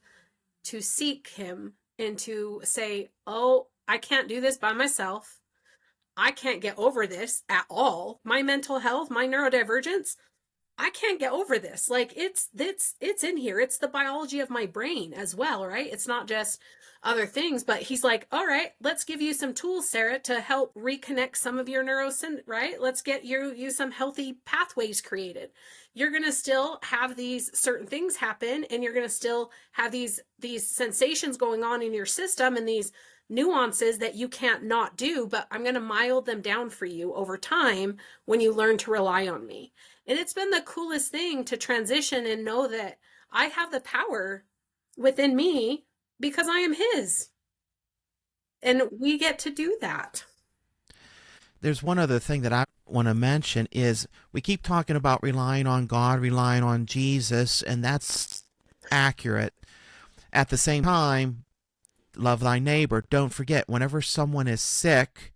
to seek him and to say, oh, I can't do this by myself. I can't get over this at all. My mental health, my neurodivergence, I can't get over this. Like it's in here. It's the biology of my brain as well, right? It's not just other things, but he's like, all right, let's give you some tools, Sarah, to help reconnect some of your right? Let's get you some healthy pathways created. You're going to still have these certain things happen, and you're going to still have these sensations going on in your system and these nuances that you can't not do, but I'm going to mild them down for you over time when you learn to rely on me. And it's been the coolest thing to transition and know that I have the power within me because I am his. And we get to do that. There's one other thing that I want to mention is we keep talking about relying on God, relying on Jesus, and that's accurate. At the same time, love thy neighbor. Don't forget, whenever someone is sick,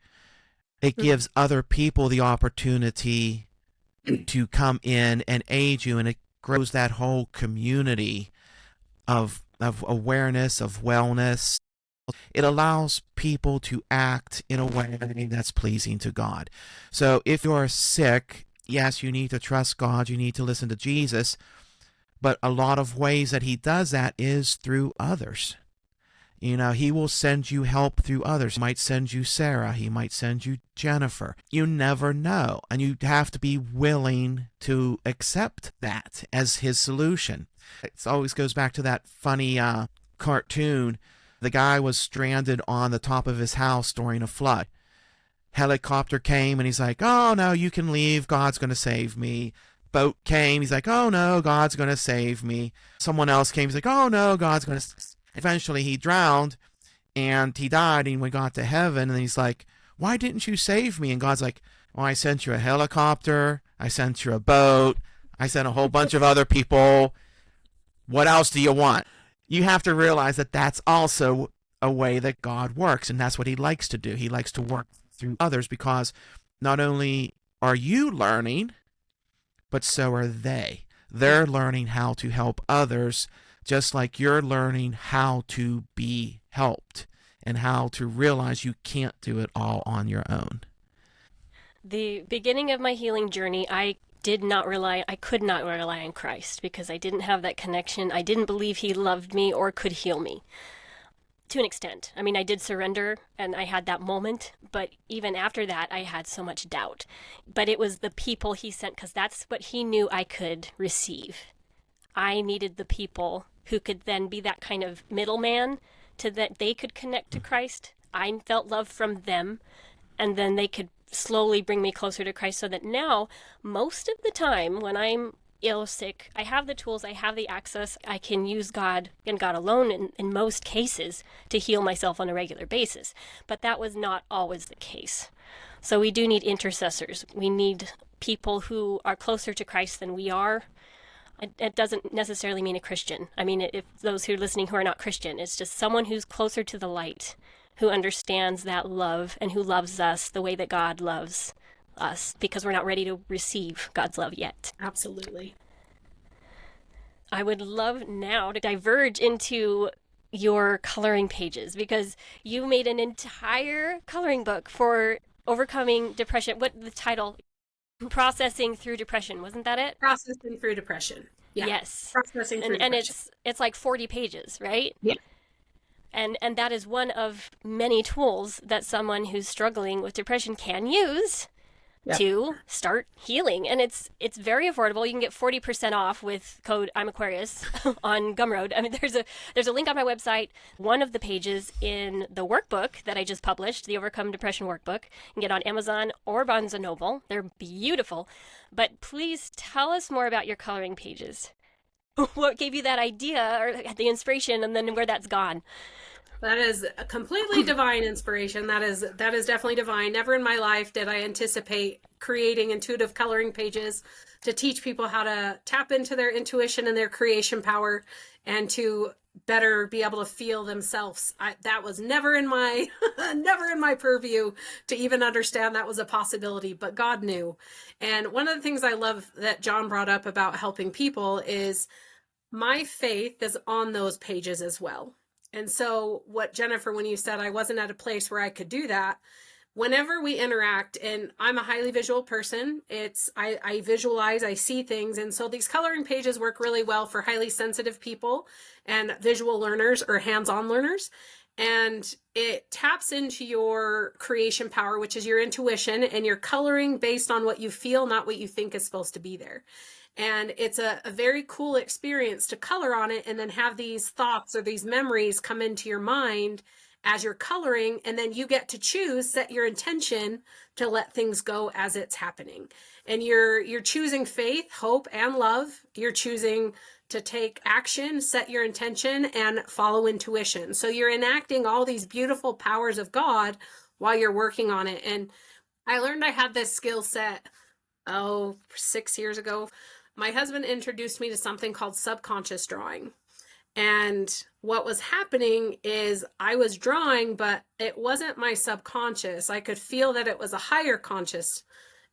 it gives other people the opportunity to come in and aid you, and it grows that whole community of awareness, of wellness. It allows people to act in a way that's pleasing to God. So if you're sick, yes, you need to trust God, you need to listen to Jesus, but a lot of ways that he does that is through others. You know, he will send you help through others. He might send you Sarah. He might send you Jennifer. You never know. And you have to be willing to accept that as his solution. It always goes back to that funny cartoon. The guy was stranded on the top of his house during a flood. Helicopter came and he's like, oh no, you can leave. God's going to save me. Boat came. He's like, oh no, God's going to save me. Someone else came. He's like, oh no, God's going to Eventually he drowned and he died, and we got to heaven, and he's like, why didn't you save me? And God's like, well, I sent you a helicopter, I sent you a boat, I sent a whole bunch of other people. What else do you want? You have to realize that that's also a way that God works, and that's what he likes to do. He likes to work through others, because not only are you learning, but so are they. They're learning how to help others, just like you're learning how to be helped and how to realize you can't do it all on your own. The beginning of my healing journey, I could not rely on Christ because I didn't have that connection. I didn't believe he loved me or could heal me. To an extent. I mean, I did surrender and I had that moment, but even after that, I had so much doubt. But it was the people he sent, because that's what he knew I could receive. I needed the people who could then be that kind of middleman, to that they could connect to Christ. I felt love from them, and then they could slowly bring me closer to Christ, so that now, most of the time when I'm ill or sick, I have the tools, I have the access, I can use God and God alone in most cases to heal myself on a regular basis. But that was not always the case. So we do need intercessors. We need people who are closer to Christ than we are. It doesn't necessarily mean a Christian. I mean, if those who are listening who are not Christian, it's just someone who's closer to the light, who understands that love and who loves us the way that God loves us, because we're not ready to receive God's love yet. Absolutely. I would love now to diverge into your coloring pages, because you made an entire coloring book for overcoming depression. What the title? Processing through depression, wasn't that it? Processing through depression. Yeah. Yes. Processing through And depression. it's like 40 pages, right? Yeah. And that is one of many tools that someone who's struggling with depression can use to start healing. And it's very affordable. You can get 40% off with code I'm Aquarius on Gumroad. I mean, there's a link on my website. One of the pages in the workbook that I just published, the Overcome Depression workbook, you can get on Amazon or Barnes & Noble. They're beautiful. But please tell us more about your coloring pages. What gave you that idea or the inspiration, and then where that's gone? That is a completely divine inspiration. That is definitely divine. Never in my life did I anticipate creating intuitive coloring pages to teach people how to tap into their intuition and their creation power, and to better be able to feel themselves. That was never in my never in my purview to even understand that was a possibility, but God knew. And one of the things I love that John brought up about helping people is my faith is on those pages as well. And so what, Jennifer, when you said I wasn't at a place where I could do that, whenever we interact, and I'm a highly visual person, I visualize, I see things. And so these coloring pages work really well for highly sensitive people and visual learners or hands-on learners. And it taps into your creation power, which is your intuition, and you're coloring based on what you feel, not what you think is supposed to be there. And it's a very cool experience to color on it and then have these thoughts or these memories come into your mind as you're coloring. And then you get to choose, set your intention to let things go as it's happening. And you're choosing faith, hope, and love. You're choosing to take action, set your intention, and follow intuition. So you're enacting all these beautiful powers of God while you're working on it. And I learned I had this skill set, 6 years ago. My husband introduced me to something called subconscious drawing. And what was happening is I was drawing, but it wasn't my subconscious. I could feel that it was a higher conscious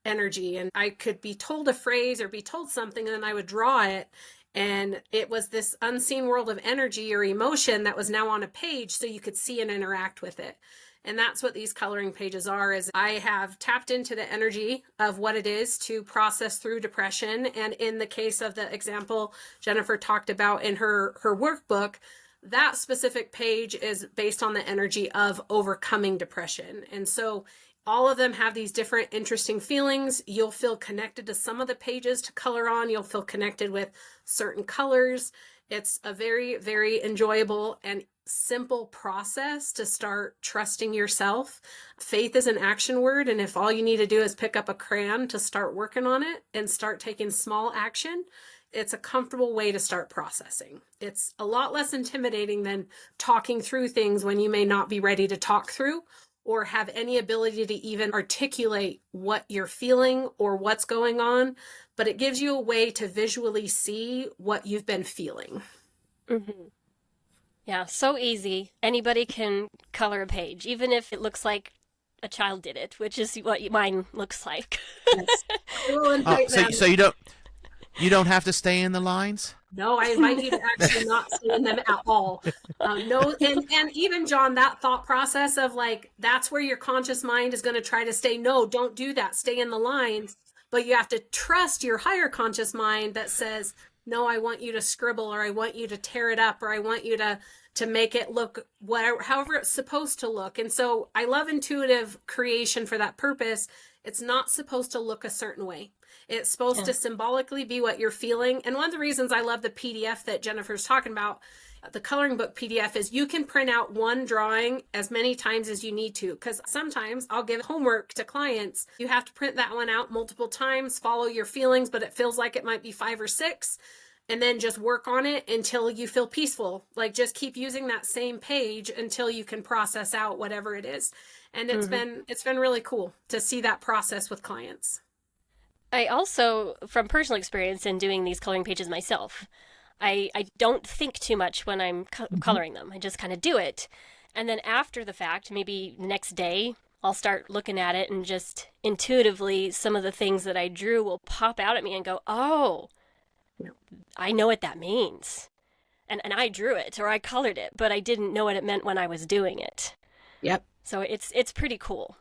energy. And I could be told a phrase or be told something, and then I would draw it. And it was this unseen world of energy or emotion that was now on a page, so you could see and interact with it. And that's what these coloring pages are, is I have tapped into the energy of what it is to process through depression. And in the case of the example Jennifer talked about in her workbook, that specific page is based on the energy of overcoming depression. And so all of them have these different interesting feelings. You'll feel connected to some of the pages to color on. You'll feel connected with certain colors. It's a very, very enjoyable and simple process to start trusting yourself. Faith is an action word, and if all you need to do is pick up a crayon to start working on it and start taking small action, it's a comfortable way to start processing. It's a lot less intimidating than talking through things when you may not be ready to talk through or have any ability to even articulate what you're feeling or what's going on, but it gives you a way to visually see what you've been feeling. Mm-hmm. Yeah, so easy. Anybody can color a page, even if it looks like a child did it, which is what mine looks like. Yes. I will invite them. So you don't have to stay in the lines? No, I invite you to actually not stay in them at all. No, and even John, that thought process of like, that's where your conscious mind is going to try to stay. No, don't do that. Stay in the lines. But you have to trust your higher conscious mind that says, no, I want you to scribble, or I want you to tear it up, or I want you to make it look however it's supposed to look. And so I love intuitive creation for that purpose. It's not supposed to look a certain way. It's supposed to symbolically be what you're feeling. And one of the reasons I love the PDF that Jennifer's talking about, the coloring book PDF is you can print out one drawing as many times as you need to, because sometimes I'll give homework to clients. You have to print that one out multiple times, follow your feelings, but it feels like it might be 5 or 6, and then just work on it until you feel peaceful. Like, just keep using that same page until you can process out whatever it is. And it's been really cool to see that process with clients. I also, from personal experience in doing these coloring pages myself, I don't think too much when I'm coloring them. I just kind of do it. And then after the fact, maybe next day, I'll start looking at it, and just intuitively some of the things that I drew will pop out at me and go, oh, I know what that means. And I drew it or I colored it, but I didn't know what it meant when I was doing it. Yep. So it's pretty cool.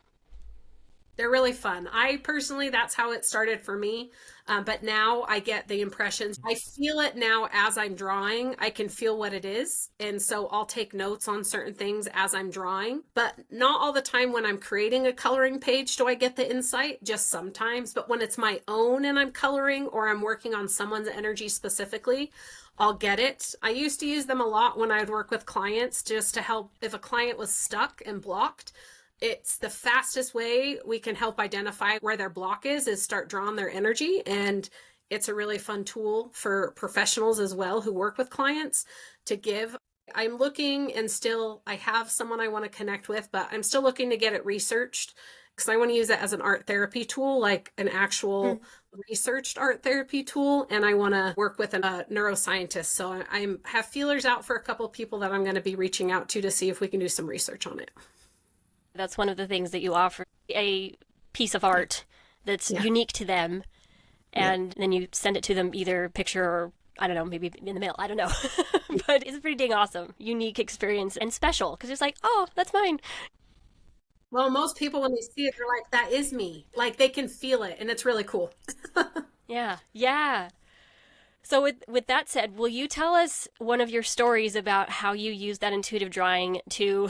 They're really fun. I personally, that's how it started for me. But now I get the impressions. I feel it now as I'm drawing. I can feel what it is. And so I'll take notes on certain things as I'm drawing. But not all the time when I'm creating a coloring page do I get the insight, just sometimes. But when it's my own and I'm coloring, or I'm working on someone's energy specifically, I'll get it. I used to use them a lot when I'd work with clients, just to help if a client was stuck and blocked. It's the fastest way we can help identify where their block is start drawing their energy. And it's a really fun tool for professionals as well who work with clients to give. I'm looking, and still I have someone I want to connect with, but I'm still looking to get it researched, because I want to use it as an art therapy tool, like an actual researched art therapy tool. And I want to work with a neuroscientist. So I have feelers out for a couple of people that I'm going to be reaching out to see if we can do some research on it. That's one of the things that you offer, a piece of art that's unique to them, and then you send it to them, either picture or, I don't know, maybe in the mail. I don't know. But it's pretty dang awesome. Unique experience and special, because it's like, oh, that's mine. Well, most people, when they see it, they're like, that is me. Like, they can feel it, and it's really cool. Yeah. Yeah. So with that said, will you tell us one of your stories about how you used that intuitive drawing to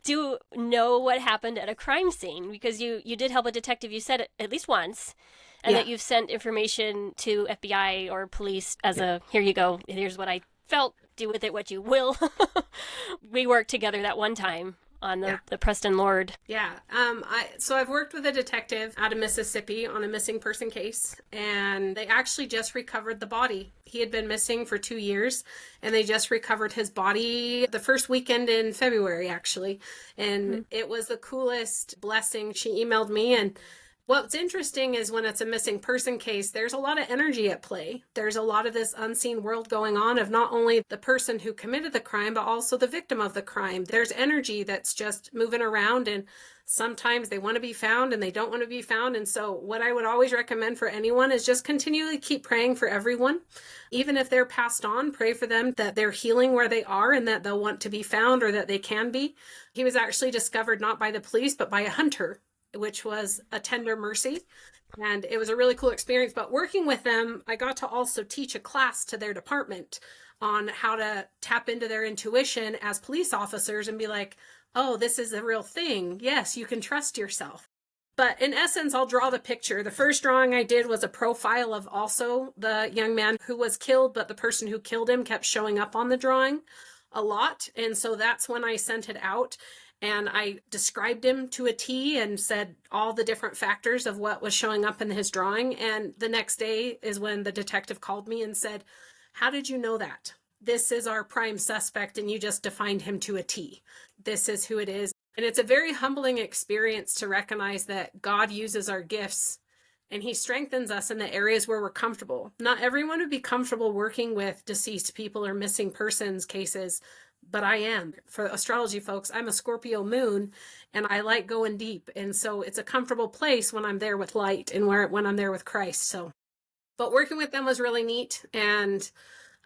to know what happened at a crime scene? Because you did help a detective, you said it at least once, and that you've sent information to FBI or police as a, here you go, here's what I felt, do with it what you will. We worked together that one time on the Preston Lord. Yeah. So I've worked with a detective out of Mississippi on a missing person case, and they actually just recovered the body. He had been missing for 2 years, and they just recovered his body the first weekend in February, actually. And it was the coolest blessing. She emailed me, and what's interesting is when it's a missing person case, there's a lot of energy at play. There's a lot of this unseen world going on of not only the person who committed the crime, but also the victim of the crime. There's energy that's just moving around, and sometimes they want to be found and they don't want to be found. And so what I would always recommend for anyone is just continually keep praying for everyone. Even if they're passed on, pray for them that they're healing where they are and that they'll want to be found, or that they can be. He was actually discovered not by the police, but by a hunter, which was a tender mercy. And it was a really cool experience. But working with them, I got to also teach a class to their department on how to tap into their intuition as police officers and be like, oh, this is a real thing. Yes, you can trust yourself. But in essence, I'll draw the picture. The first drawing I did was a profile of also the young man who was killed, but the person who killed him kept showing up on the drawing a lot. And so that's when I sent it out. And I described him to a T and said all the different factors of what was showing up in his drawing. And the next day is when the detective called me and said, how did you know that? This is our prime suspect, and you just defined him to a T. This is who it is. And it's a very humbling experience to recognize that God uses our gifts and he strengthens us in the areas where we're comfortable. Not everyone would be comfortable working with deceased people or missing persons cases, but I am. For astrology folks, I'm a Scorpio moon, and I like going deep. And so it's a comfortable place when I'm there with light and when I'm there with Christ. So, but working with them was really neat. And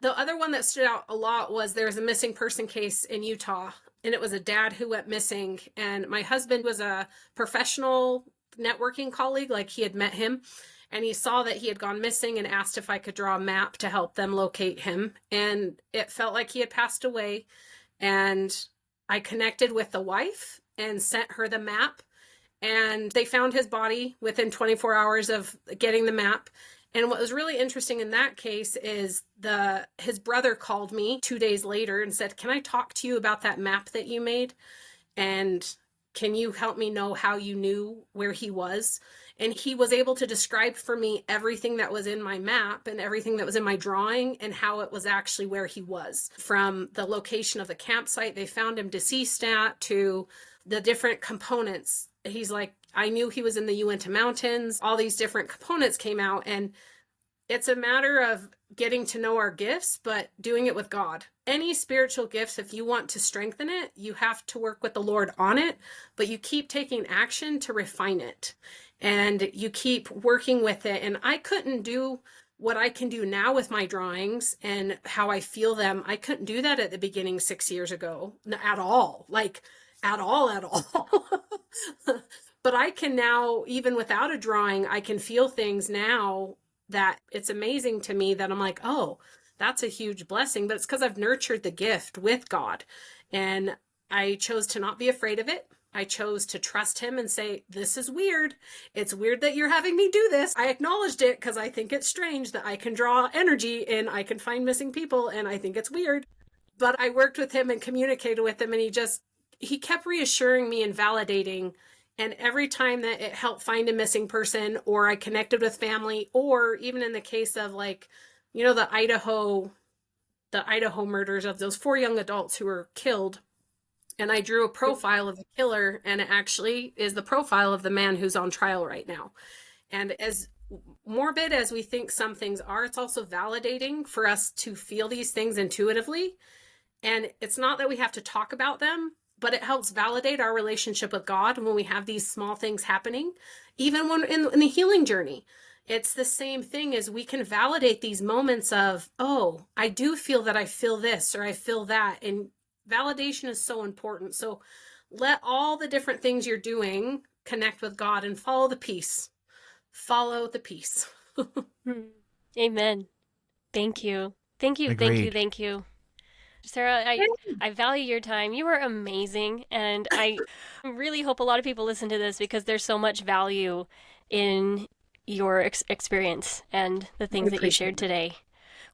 the other one that stood out a lot was there was a missing person case in Utah, and it was a dad who went missing. And my husband was a professional networking colleague, like he had met him. And he saw that he had gone missing and asked if I could draw a map to help them locate him. And it felt like he had passed away. And I connected with the wife and sent her the map. And they found his body within 24 hours of getting the map. And what was really interesting in that case is his brother called me 2 days later and said, "Can I talk to you about that map that you made? And can you help me know how you knew where he was?" And he was able to describe for me everything that was in my map and everything that was in my drawing and how it was actually where he was. From the location of the campsite they found him deceased at, to the different components. He's like, "I knew he was in the Uinta Mountains." All these different components came out, and it's a matter of getting to know our gifts, but doing it with God. Any spiritual gifts, if you want to strengthen it, you have to work with the Lord on it, but you keep taking action to refine it, and you keep working with it. And I couldn't do what I can do now with my drawings and how I feel them. I couldn't do that at the beginning 6 years ago at all, like at all. But I can now, even without a drawing, I can feel things now that it's amazing to me that I'm like, oh, that's a huge blessing. But it's because I've nurtured the gift with God. And I chose to not be afraid of it. I chose to trust him and say, "This is weird. It's weird that you're having me do this." I acknowledged it because I think it's strange that I can draw energy and I can find missing people, and I think it's weird. But I worked with him and communicated with him, and he kept reassuring me and validating. And every time that it helped find a missing person, or I connected with family, or even in the case of, like, the Idaho murders of those 4 young adults who were killed, and I drew a profile of the killer, and it actually is the profile of the man who's on trial right now. And as morbid as we think some things are, it's also validating for us to feel these things intuitively. And it's not that we have to talk about them, but it helps validate our relationship with God when we have these small things happening. Even when in the healing journey, it's the same thing. As we can validate these moments of, oh, I do feel that I feel this or I feel that. And validation is so important. So let all the different things you're doing connect with God and follow the peace. Follow the peace. Amen. Thank you. Thank you. Agreed. Thank you. Thank you. Sarah, I value your time. You are amazing. And I really hope a lot of people listen to this because there's so much value in your experience and the things that you shared today.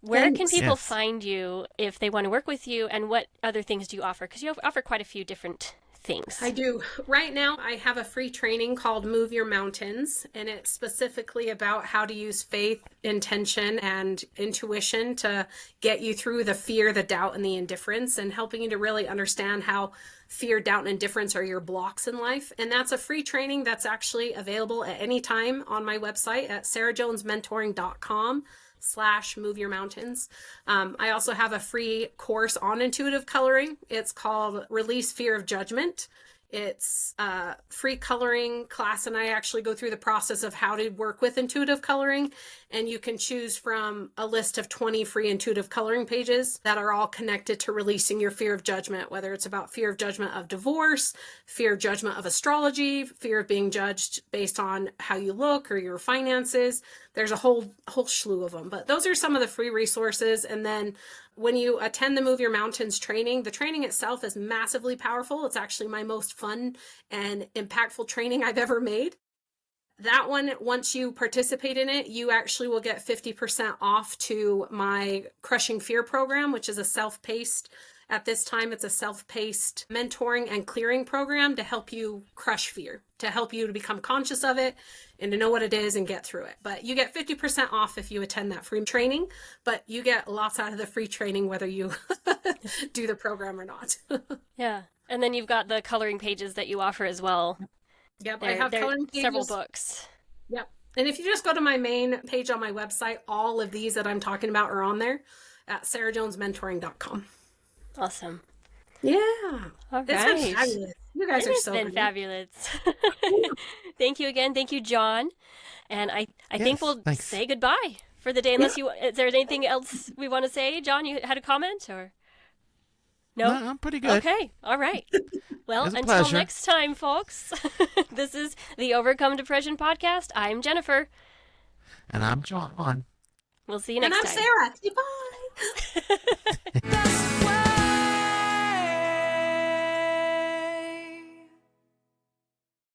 Where can people find you if they want to work with you, and what other things do you offer? Because you offer quite a few different things. I do. Right now, I have a free training called Move Your Mountains, and it's specifically about how to use faith, intention, and intuition to get you through the fear, the doubt, and the indifference, and helping you to really understand how fear, doubt, and indifference are your blocks in life. And that's a free training that's actually available at any time on my website at sarahjonesmentoring.com/Move Your Mountains. I also have a free course on intuitive coloring. It's called Release Fear of Judgment. It's a free coloring class, and I actually go through the process of how to work with intuitive coloring. And you can choose from a list of 20 free intuitive coloring pages that are all connected to releasing your fear of judgment, whether it's about fear of judgment of divorce, fear of judgment of astrology, fear of being judged based on how you look or your finances. There's a whole slew of them, but those are some of the free resources. And then when you attend the Move Your Mountains training, the training itself is massively powerful. It's actually my most fun and impactful training I've ever made. That one, once you participate in it, you actually will get 50% off to my Crushing Fear program, which is a self-paced, at this time, it's a self-paced mentoring and clearing program to help you crush fear, to help you to become conscious of it and to know what it is and get through it. But you get 50% off if you attend that free training, but you get lots out of the free training whether you do the program or not. Yeah. And then you've got the coloring pages that you offer as well. Yep, I have coloring pages. Several books. Yep. And if you just go to my main page on my website, all of these that I'm talking about are on there at sarahjonesmentoring.com. Awesome. Yeah. All right. It's been fabulous. You guys are so good. Fabulous. Thank you again. Thank you, John. And I think we'll say goodbye for the day. Unless is there anything else we want to say? John, you had a comment or? No, I'm pretty good. Okay. All right. Well, until pleasure. next time, folks. This is the Overcome Depression podcast. I'm Jennifer. And I'm John. We'll see you next time. And I'm Sarah. Goodbye.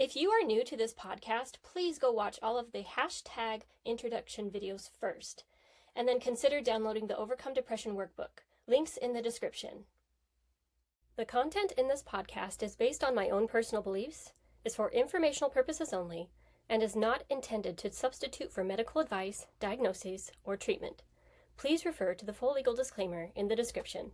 If you are new to this podcast, please go watch all of the hashtag introduction videos first, and then consider downloading the Overcome Depression workbook. Links in the description. The content in this podcast is based on my own personal beliefs, is for informational purposes only, and is not intended to substitute for medical advice, diagnoses, or treatment. Please refer to the full legal disclaimer in the description.